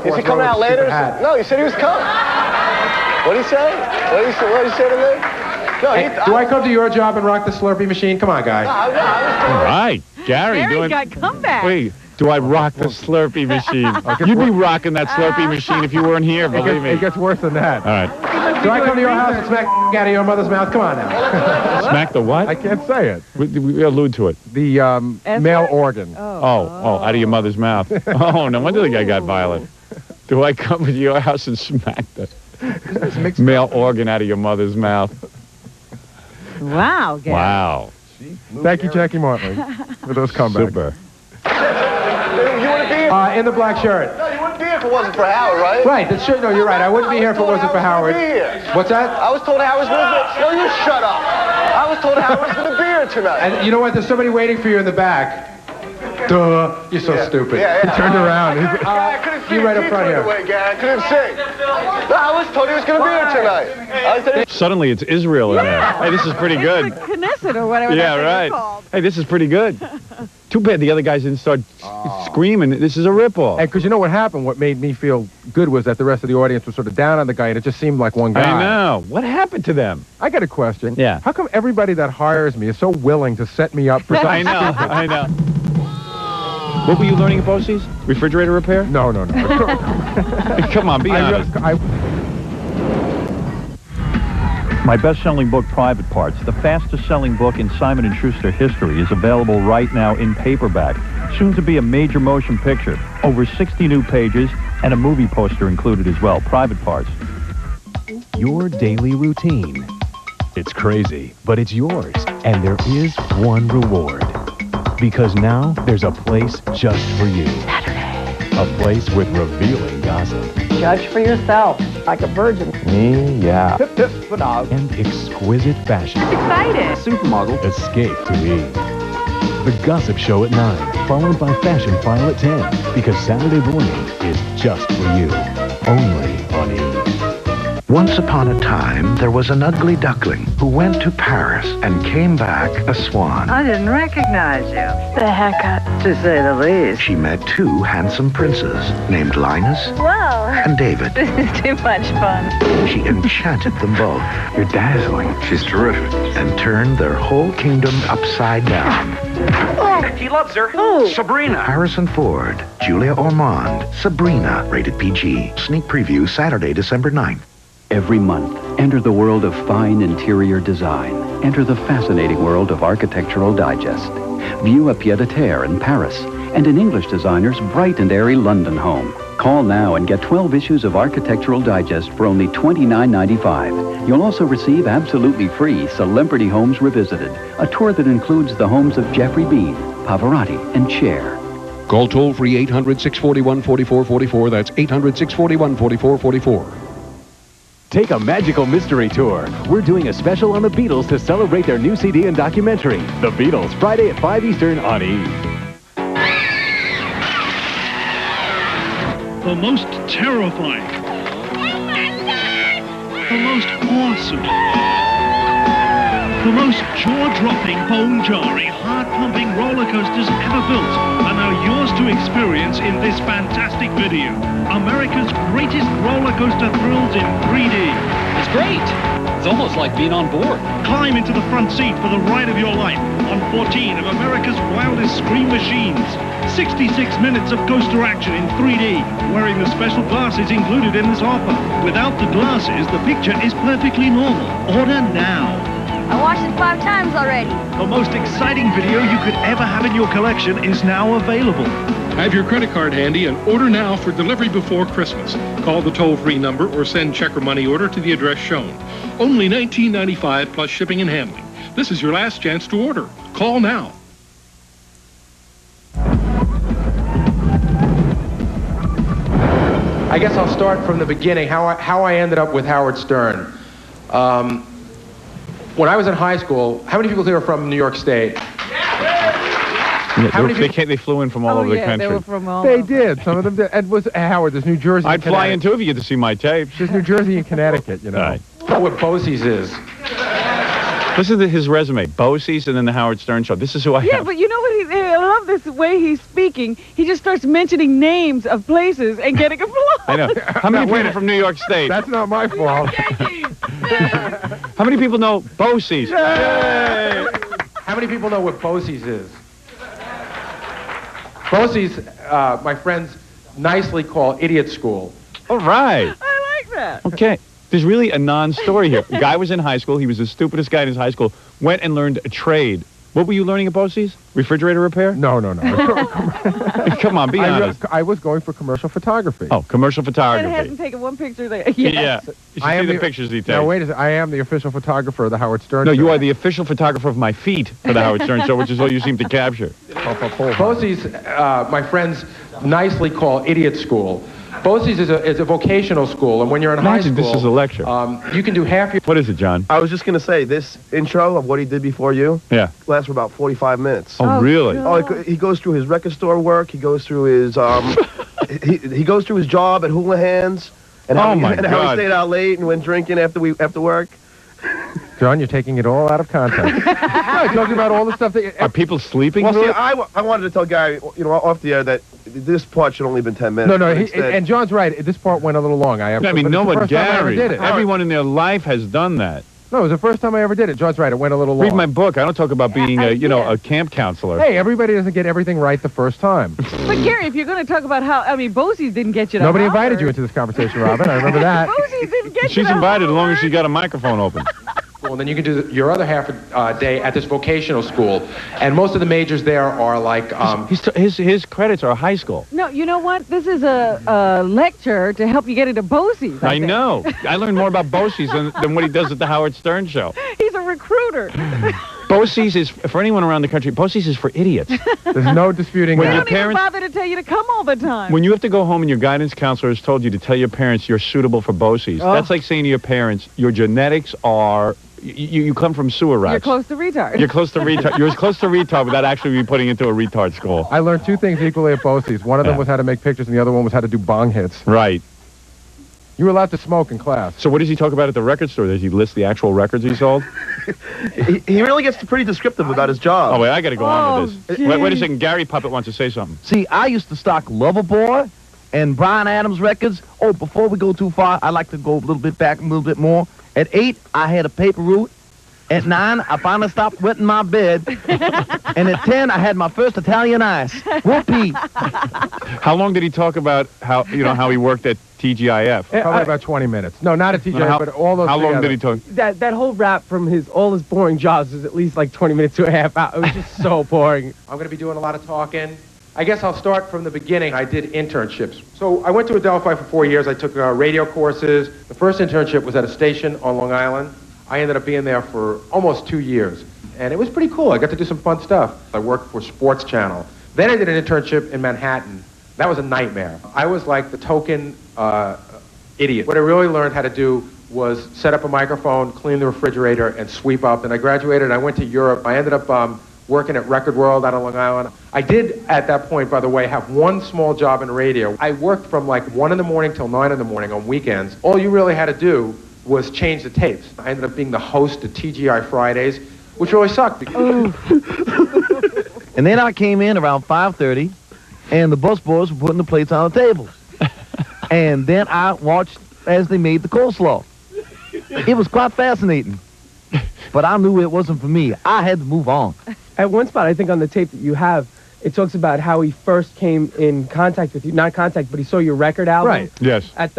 Is he coming out later? No, he said he was coming. What did he say? What did he say to me? No, Do I come to your job and rock the Slurpee machine? Come on, guy. All right. Gary doing... got comeback. Wait, do I rock the Slurpee machine? You'd be rocking that Slurpee machine if you weren't here, believe me. It gets worse than that. All right. Do I come to your house and smack out of your mother's mouth? Come on now. Smack the what? I can't say it. We allude to it. The male organ. Oh, out of your mother's mouth. Oh, no wonder the guy got violent. Do I come to your house and smack the male organ out of your mother's mouth? Wow, Gary. Wow. Thank you, Jackie Martley, for those comebacks. Super. You want to be here? In the black shirt. No, you wouldn't be here if it wasn't for Howard, right? Right, that's true. No, you're right. I wouldn't be here if it wasn't for Howard. What's that? I was told Howard was going to be... No, you shut up. I was told Howard was going to be here tonight. And you know what? There's somebody waiting for you in the back. Duh. You're so stupid. Yeah. He turned around. I couldn't see you right up his front teeth here. away, Gary. I couldn't see. No, I was told he was going to be here tonight. Suddenly it's Israel in there. Hey, this is pretty good. It's the Knesset or whatever Yeah, that right. thing is called. Hey, this is pretty good. Too bad the other guys didn't start screaming. This is a ripoff. And because you know what happened? What made me feel good was that the rest of the audience was sort of down on the guy, and it just seemed like one guy. I know. What happened to them? I got a question. Yeah. How come everybody that hires me is so willing to set me up for something I know. stupid? I know. What were you learning at BOCES? Refrigerator repair? No. Come on, be honest. My best-selling book, Private Parts, the fastest-selling book in Simon & Schuster history, is available right now in paperback. Soon to be a major motion picture. Over 60 new pages and a movie poster included as well. Private Parts. Your daily routine. It's crazy, but it's yours. And there is one reward. Because now there's a place just for you. A place with revealing gossip. Judge for yourself, like a virgin. Me, yeah. Tip, tip, for dog. And exquisite fashion. Excited. Supermodel. Escape to ease. The Gossip Show at 9, followed by Fashion File at 10. Because Saturday morning is just for you. Only on E! Once upon a time, there was an ugly duckling who went to Paris and came back a swan. I didn't recognize you. The haircut, to say the least. She met two handsome princes named Linus Wow. and David. This is too much fun. She enchanted them both. You're dazzling. She's terrific. And turned their whole kingdom upside down. He loves her. Who? Sabrina. Harrison Ford, Julia Ormond, Sabrina, rated PG. Sneak preview Saturday, December 9th. Every month, enter the world of fine interior design. Enter the fascinating world of Architectural Digest. View a pied-à-terre in Paris and an English designer's bright and airy London home. Call now and get 12 issues of Architectural Digest for only $29.95. You'll also receive absolutely free Celebrity Homes Revisited, a tour that includes the homes of Jeffrey Bean, Pavarotti, and Cher. Call toll-free 800-641-4444. That's 800-641-4444. Take a magical mystery tour. We're doing a special on the Beatles to celebrate their new CD and documentary. The Beatles, Friday at 5 Eastern on E! The most terrifying. The most awesome. The most jaw-dropping, bone-jarring, heart-pumping roller coasters ever built are now yours to experience in this fantastic video. America's greatest roller coaster thrills in 3D. It's great. It's almost like being on board. Climb into the front seat for the ride of your life on 14 of America's wildest scream machines. 66 minutes of coaster action in 3D, wearing the special glasses included in this offer. Without the glasses, the picture is perfectly normal. Order now. I watched it 5 times already. The most exciting video you could ever have in your collection is now available. Have your credit card handy and order now for delivery before Christmas. Call the toll-free number or send check or money order to the address shown. Only $19.95 plus shipping and handling. This is your last chance to order. Call now. I guess I'll start from the beginning, how I ended up with Howard Stern. When I was in high school, how many people here are from New York State? They flew in from all over the country. They were from all They did. Some of them did. And was Howard, there's New Jersey I'd fly in too if you get to see my tapes. There's New Jersey and Connecticut, you know. Right. That's what BOCES is. Listen to his resume. BOCES and then the Howard Stern Show. This is who I Yeah, am. but you know what? I love this way he's speaking. He just starts mentioning names of places and getting applause. I know. How many people from New York State? That's not my fault. How many people know BOCES? Yay! How many people know what BOCES is? BOCES, my friends nicely call idiot school. All right. I like that. Okay. There's really a non-story here. The guy was in high school. He was the stupidest guy in his high school. Went and learned a trade. What were you learning at BOCES? Refrigerator repair? No. Come on, be honest. I was going for commercial photography. Oh, commercial And photography. hasn't taken one picture there. Yeah. You should see the pictures he takes. Now, wait a second. I am the official photographer of the Howard Stern No, Show. you are the official photographer of my feet for the Howard Stern Show, which is what you seem to capture. BOCES, my friends nicely call idiot school. BOCES is a vocational school, and when you're in high school, this is a lecture. You can do half your... What is it, John? I was just going to say, this intro of what he did before you lasts for about 45 minutes. Oh, really? Oh, he goes through his record store work. He goes through his he goes through his job at Houlihan's, and how he stayed out late and went drinking after work. John, you're taking it all out of context. No, talking about all the stuff that... Are people sleeping? Well, see, I wanted to tell Gary, off the air that this part should only have been 10 minutes. No, and John's right. This part went a little long. No one, Gary. Everyone in their life has done that. No, it was the first time I ever did it. John's right. It went a little long. Read my book. I don't talk about being, a camp counselor. Hey, everybody doesn't get everything right the first time. But Gary, if you're going to talk about how, BOCES didn't get you to Nobody invited you into this conversation, Robin. I remember that. BOCES didn't get you She's invited as long as she got a microphone open. Well, then you can do your other half a day at this vocational school, and most of the majors there are like his credits are high school. No, you know what? This is a lecture to help you get into BOCES. I know. I learned more about BOCES than what he does at the Howard Stern show. He's a recruiter. BOCES is for anyone around the country. BOCES is for idiots. There's no disputing that. When your parents don't even bother to tell you to come all the time. When you have to go home and your guidance counselor has told you to tell your parents you're suitable for BOCES, that's like saying to your parents, your genetics are. You come from sewer rats. You're close to retard. You're close to retard. You're as close to retard without actually be putting into a retard school. I learned two things equally at BOCES. One of them was how to make pictures, and the other one was how to do bong hits. Right. You were allowed to smoke in class. So what does he talk about at the record store? Does he list the actual records he sold? he really gets pretty descriptive about his job. Oh, wait, I got to go on with this. Wait a second. Gary Puppet wants to say something. See, I used to stock Loverboy and Bryan Adams records. Oh, before we go too far, I like to go a little bit back, a little bit more. At 8, I had a paper route. At 9, I finally stopped wetting my bed. And at 10, I had my first Italian ice. Whoopee. How long did he talk about how he worked at TGIF? Probably about 20 minutes. No, not at TGIF, but all those. How long did he talk? That whole rap from all his boring jobs was at least like 20 minutes to a half hour. It was just so boring. I'm going to be doing a lot of talking. I guess I'll start from the beginning. I did internships. So I went to Adelphi for 4 years. I took radio courses. The first internship was at a station on Long Island. I ended up being there for almost 2 years. And it was pretty cool. I got to do some fun stuff. I worked for Sports Channel. Then I did an internship in Manhattan. That was a nightmare. I was like the token idiot. What I really learned how to do was set up a microphone, clean the refrigerator, and sweep up. And I graduated. I went to Europe. I ended up working at Record World out on Long Island. I did, at that point, by the way, have one small job in radio. I worked from like 1 in the morning till 9 in the morning on weekends. All you really had to do was change the tapes. I ended up being the host of TGI Fridays, which really sucked. And then I came in around 5:30, and the busboys were putting the plates on the tables. And then I watched as they made the coleslaw. It was quite fascinating. But I knew it wasn't for me. I had to move on. At one spot, I think on the tape that you have, it talks about how he first came in contact with you. Not contact, but he saw your record album. Right. Yes. At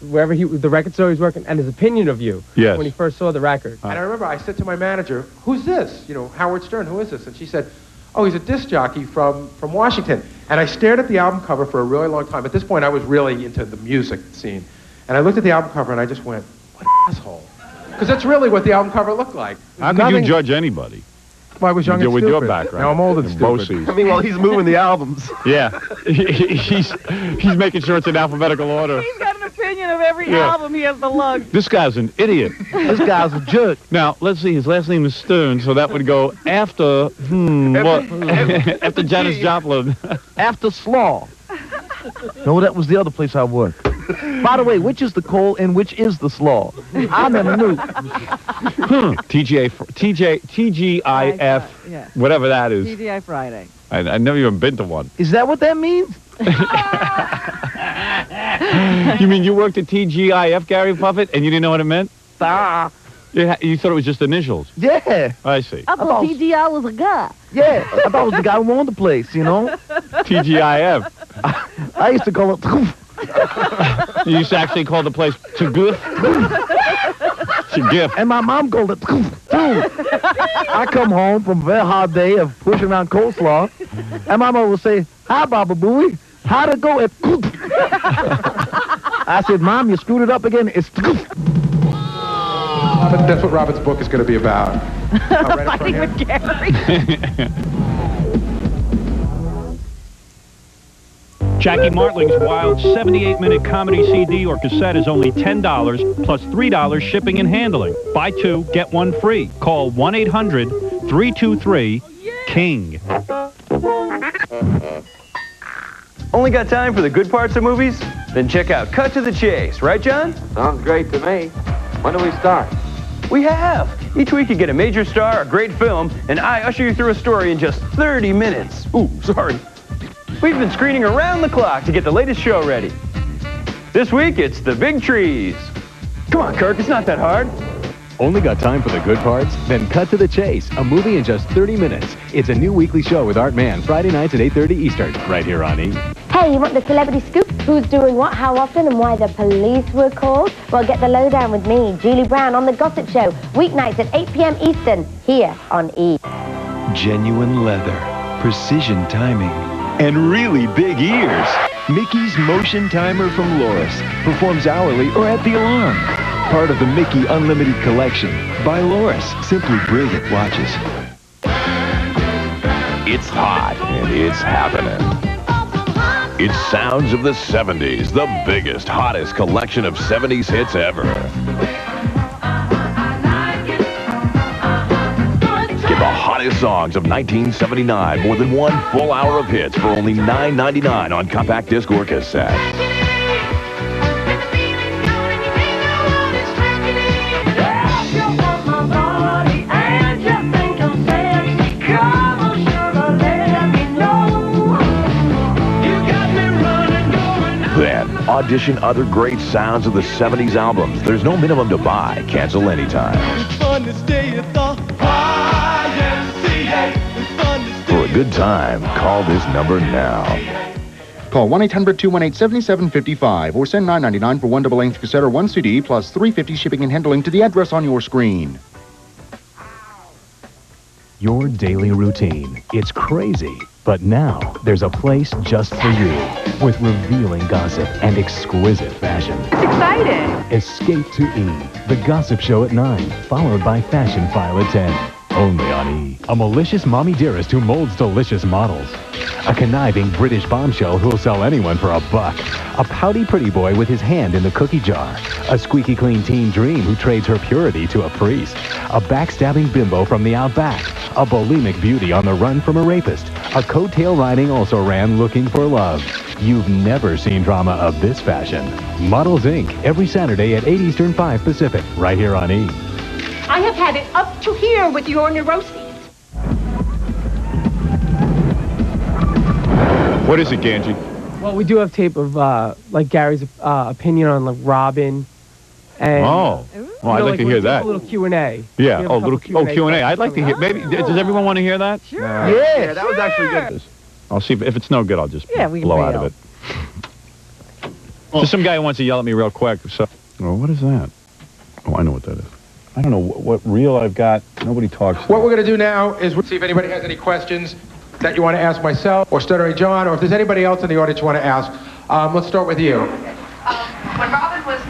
wherever the record store he was working, and his opinion of you. Yes. When he first saw the record. And I remember I said to my manager, "Who's this? Howard Stern. Who is this?" And she said, "Oh, he's a disc jockey from Washington." And I stared at the album cover for a really long time. At this point, I was really into the music scene, and I looked at the album cover and I just went, "What an asshole." Because that's really what the album cover looked like. How could you judge anybody? Well, I was young and stupid. With your background. Now I'm old and stupid. BOCES. I mean, well, he's moving the albums. Yeah. he's making sure it's in alphabetical order. He's got an opinion of every album he has to lug. This guy's an idiot. This guy's a jerk. Now, let's see. His last name is Stern, so that would go after, what? After Janis Joplin. After Slaw. No, that was the other place I worked. By the way, which is the coal and which is the slaw? I never knew. TGIF, whatever that is. TGI Friday. I've never even been to one. Is that what that means? You mean you worked at TGIF, Gary Puffett, and you didn't know what it meant? You thought it was just initials? Yeah. I see. I thought TGI was a guy. Yeah, I thought it was the guy who owned the place, TGIF. I used to call it... You used to actually call the place Taguf? Tagif. And my mom called it too. I come home from a very hard day of pushing around coleslaw, and my mom would say, "Hi, Baba Booey. How'd it go?" I said, "Mom, you screwed it up again. It's..." That's what Robert's book is going to be about. Fighting with Gary. Jackie Martling's wild 78-minute comedy CD or cassette is only $10 plus $3 shipping and handling. Buy two, get one free. Call 1-800-323-KING. Only got time for the good parts of movies? Then check out Cut to the Chase, right, John? Sounds great to me. When do we start? We have. Each week you get a major star, a great film, and I usher you through a story in just 30 minutes. Ooh, sorry. We've been screening around the clock to get the latest show ready. This week, it's The Big Trees. Come on, Kirk, it's not that hard. Only got time for the good parts? Then Cut to the Chase, a movie in just 30 minutes. It's a new weekly show with Art Mann, Friday nights at 8:30 Eastern, right here on E! Hey, you want the celebrity scoop? Who's doing what, how often, and why the police were called? Well, get the lowdown with me, Julie Brown, on The Gossip Show, weeknights at 8 p.m. Eastern, here on E! Genuine leather, precision timing, and really big ears. Mickey's Motion Timer from Loris performs hourly or at the alarm. Part of the Mickey Unlimited Collection by Loris. Simply brilliant watches. It's hot and it's happening. It's Sounds of the 70s, the biggest, hottest collection of 70s hits ever. Get the hottest songs of 1979, more than 1 full hour of hits for only $9.99 on compact disc or cassette. Then, audition other great sounds of the 70s albums. There's no minimum to buy. Cancel anytime. It's fun to stay at the YMCA. It's fun to stay. For a good time, call this number now. Call 1-800-218-7755 or send $9.99 for 1 double-length cassette or 1 CD plus $3.50 shipping and handling to the address on your screen. Your daily routine. It's crazy. But now, there's a place just for you, with revealing gossip and exquisite fashion. It's exciting. Escape to E! The Gossip Show at 9, followed by Fashion File at 10. Only on E! A malicious mommy dearest who molds delicious models. A conniving British bombshell who'll sell anyone for $1. A pouty pretty boy with his hand in the cookie jar. A squeaky clean teen dream who trades her purity to a priest. A backstabbing bimbo from the outback. A bulimic beauty on the run from a rapist. A coattail riding also-ran looking for love. You've never seen drama of this fashion. Models Inc. every Saturday at 8 Eastern, 5 Pacific, right here on E! I have had it up to here with your neuroses. What is it, Ganji? Well, we do have tape of like Gary's opinion on like Robin. And, well, I'd like to hear that. A little Q&A. Yeah, Q&A. I'd like to hear. Maybe does everyone want to hear that? Sure. Yeah, that was actually good. I'll see if it's no good. I'll just blow out of it. There's some guy who wants to yell at me real quick. So, what is that? Oh, I know what that is. I don't know what reel I've got. Nobody talks. What we're going to do now is see if anybody has any questions that you want to ask myself or Stuttering John, or if there's anybody else in the audience you want to ask. Let's start with you. When Robin was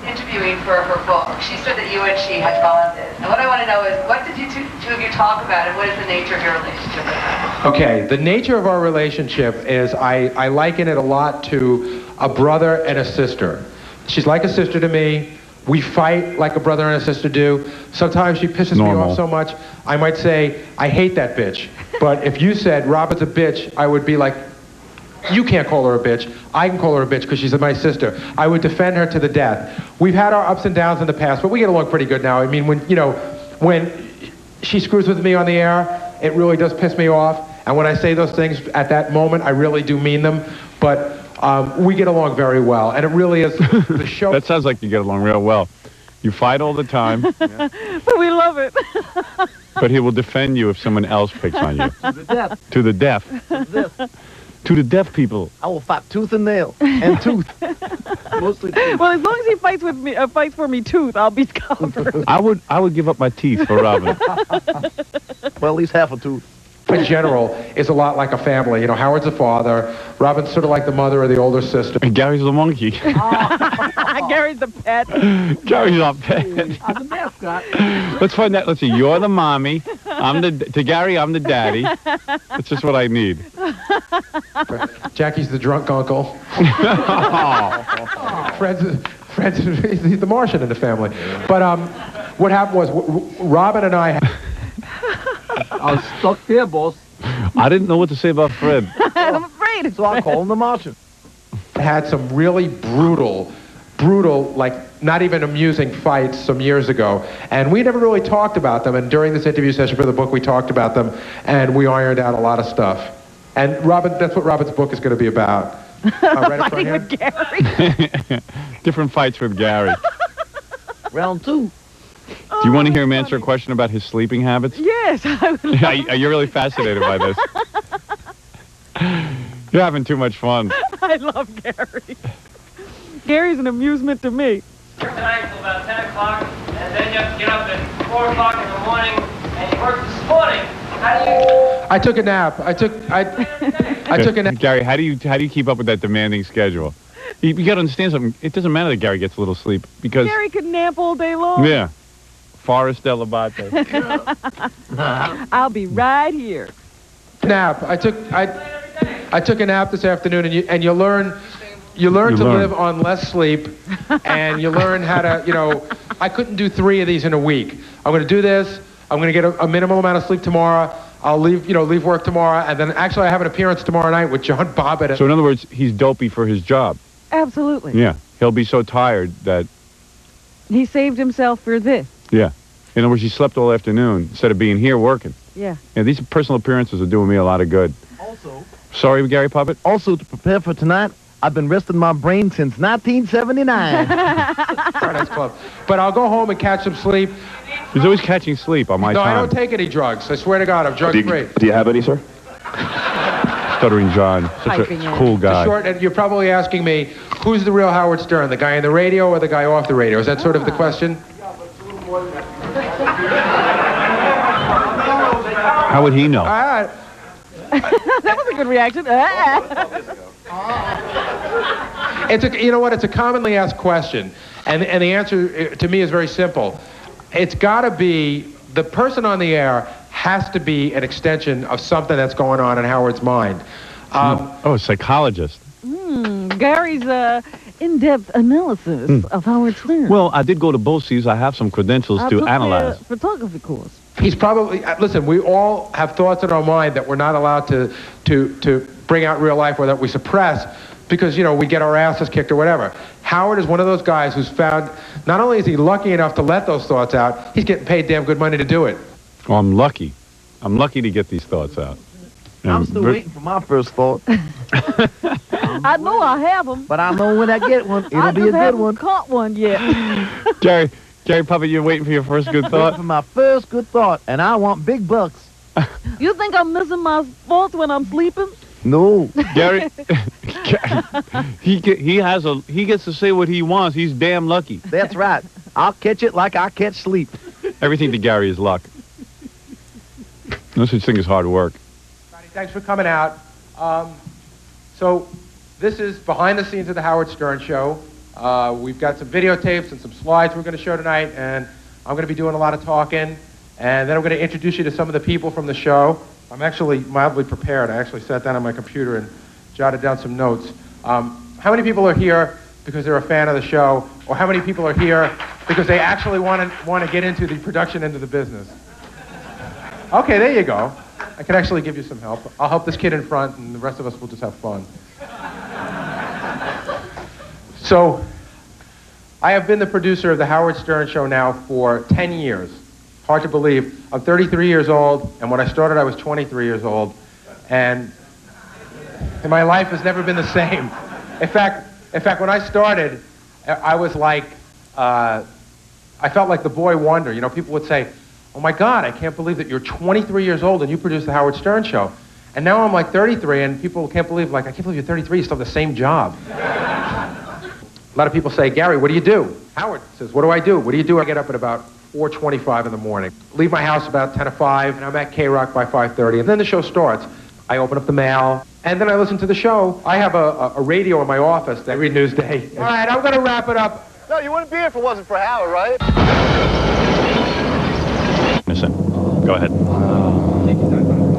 interviewing for her book, she said that you and she had bonded. And what I want to know is, what did you two of you talk about, and what is the nature of your relationship with her? Okay, the nature of our relationship is I liken it a lot to a brother and a sister. She's like a sister to me. We fight like a brother and a sister do. Sometimes she pisses me off so much, I might say, I hate that bitch. But if you said, Robin's a bitch, I would be like, you can't call her a bitch. I can call her a bitch because she's my sister. I would defend her to the death. We've had our ups and downs in the past, but we get along pretty good now. I mean, when she screws with me on the air, it really does piss me off. And when I say those things at that moment, I really do mean them. But we get along very well, and it really is the show. That sounds like you get along real well. You fight all the time. But we love it. But he will defend you if someone else picks on you. To the death. To the deaf. To the deaf people. I will fight tooth and nail. And tooth. Mostly tooth. Well, as long as he fights with me, fights for me tooth, I'll be covered. I would give up my teeth for Robin. Well, at least half a tooth. In general, is a lot like a family. You know, Howard's the father, Robin's sort of like the mother or the older sister. And Gary's the monkey. Gary's the pet. Gary's our pet. I'm the mascot. Let's find that. Let's see. You're the mommy. To Gary, I'm the daddy. That's just what I need. Jackie's the drunk uncle. Fred's he's the Martian in the family. But what happened was Robin and I. I was stuck here, boss. I didn't know what to say about Fred. I'm afraid it's So I call him the Martian. Had some really brutal, like not even amusing fights some years ago, and we never really talked about them. And during this interview session for the book, we talked about them, and we ironed out a lot of stuff. And Robin, that's what Robin's book is going to be about. Right up front here. With Gary. Different fights with Gary. Round 2. Do you want to hear him answer a question about his sleeping habits? Yes, I would love You're really fascinated by this. You're having too much fun. I love Gary. Gary's an amusement to me. Tonight till about 10 o'clock, and then you have to get up at 4 o'clock in the morning, and you work this morning. How do you... I took a nap. I took a nap. Gary, how do you keep up with that demanding schedule? You got to understand something. It doesn't matter that Gary gets a little sleep because Gary could nap all day long. yeah, Forest Delabate. I'll be right here. Nap. I took a nap this afternoon, and you learn to live on less sleep, and you learn how to, I couldn't do 3 of these in a week. I'm going to do this. I'm going to get a minimal amount of sleep tomorrow. I'll leave work tomorrow, and then actually I have an appearance tomorrow night with John Bobbitt. So in other words, he's dopey for his job. Absolutely. Yeah, he'll be so tired that he saved himself for this. Yeah, in other words, he slept all afternoon instead of being here working. Yeah. Yeah, these personal appearances are doing me a lot of good. Also. Sorry, Gary Puppet. Also, to prepare for tonight, I've been resting my brain since 1979. Paradise Club. But I'll go home and catch some sleep. He's always catching sleep on my No, time. I don't take any drugs. I swear to God, I'm drug-free. Do you have any, sir? Stuttering John, such a cool guy. And you're probably asking me, who's the real Howard Stern, the guy on the radio or the guy off the radio? Is that sort of the question? How would he know? That was a good reaction. It's a commonly asked question, and the answer to me is very simple. It's got to be, the person on the air has to be an extension of something that's going on in Howard's mind. A psychologist. Gary's in-depth analysis of Howard Stern. Well, I did go to both C's. I have some credentials to analyze. Photography course. He's probably, listen, we all have thoughts in our mind that we're not allowed to bring out in real life or that we suppress because, we get our asses kicked or whatever. Howard is one of those guys who's found, not only is he lucky enough to let those thoughts out, he's getting paid damn good money to do it. Well, I'm lucky. I'm lucky to get these thoughts out. I'm still waiting for my first thought. I know I have them. But I know when I get one, it'll be a good one. I caught one yet. Gary Puppet, you're waiting for your first good thought? For my first good thought, and I want big bucks. You think I'm missing my thoughts when I'm sleeping? No. Gary, he gets to say what he wants. He's damn lucky. That's right. I'll catch it like I catch sleep. Everything to Gary is luck. No such thing as hard work. Thanks for coming out. So this is behind the scenes of the Howard Stern Show. We've got some videotapes and some slides we're going to show tonight, and I'm going to be doing a lot of talking, and then I'm going to introduce you to some of the people from the show. I'm actually mildly prepared. I actually sat down on my computer and jotted down some notes. How many people are here because they're a fan of the show, or how many people are here because they actually want to get into the production end of the business? Okay, there you go. I can actually give you some help. I'll help this kid in front, and the rest of us will just have fun. So, I have been the producer of the Howard Stern Show now for 10 years. Hard to believe. I'm 33 years old, and when I started, I was 23 years old. And my life has never been the same. In fact, when I started, I was like, I felt like the boy wonder. People would say, oh my God, I can't believe that you're 23 years old and you produce the Howard Stern Show. And now I'm like 33, and people can't believe, I can't believe you're 33, you still have the same job. A lot of people say, Gary, what do you do? Howard says, what do I do? What do you do? I get up at about 4:25 in the morning. Leave my house about 10 to 5, and I'm at K-Rock by 5:30, and then the show starts. I open up the mail, and then I listen to the show. I have a radio in my office every Newsday. All right, I'm going to wrap it up. No, you wouldn't be here if it wasn't for Howard, right? Listen, go ahead.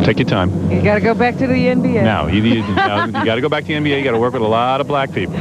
Take your time. You got to go back to the NBA. No, you got to go back to the NBA. You got to work with a lot of black people.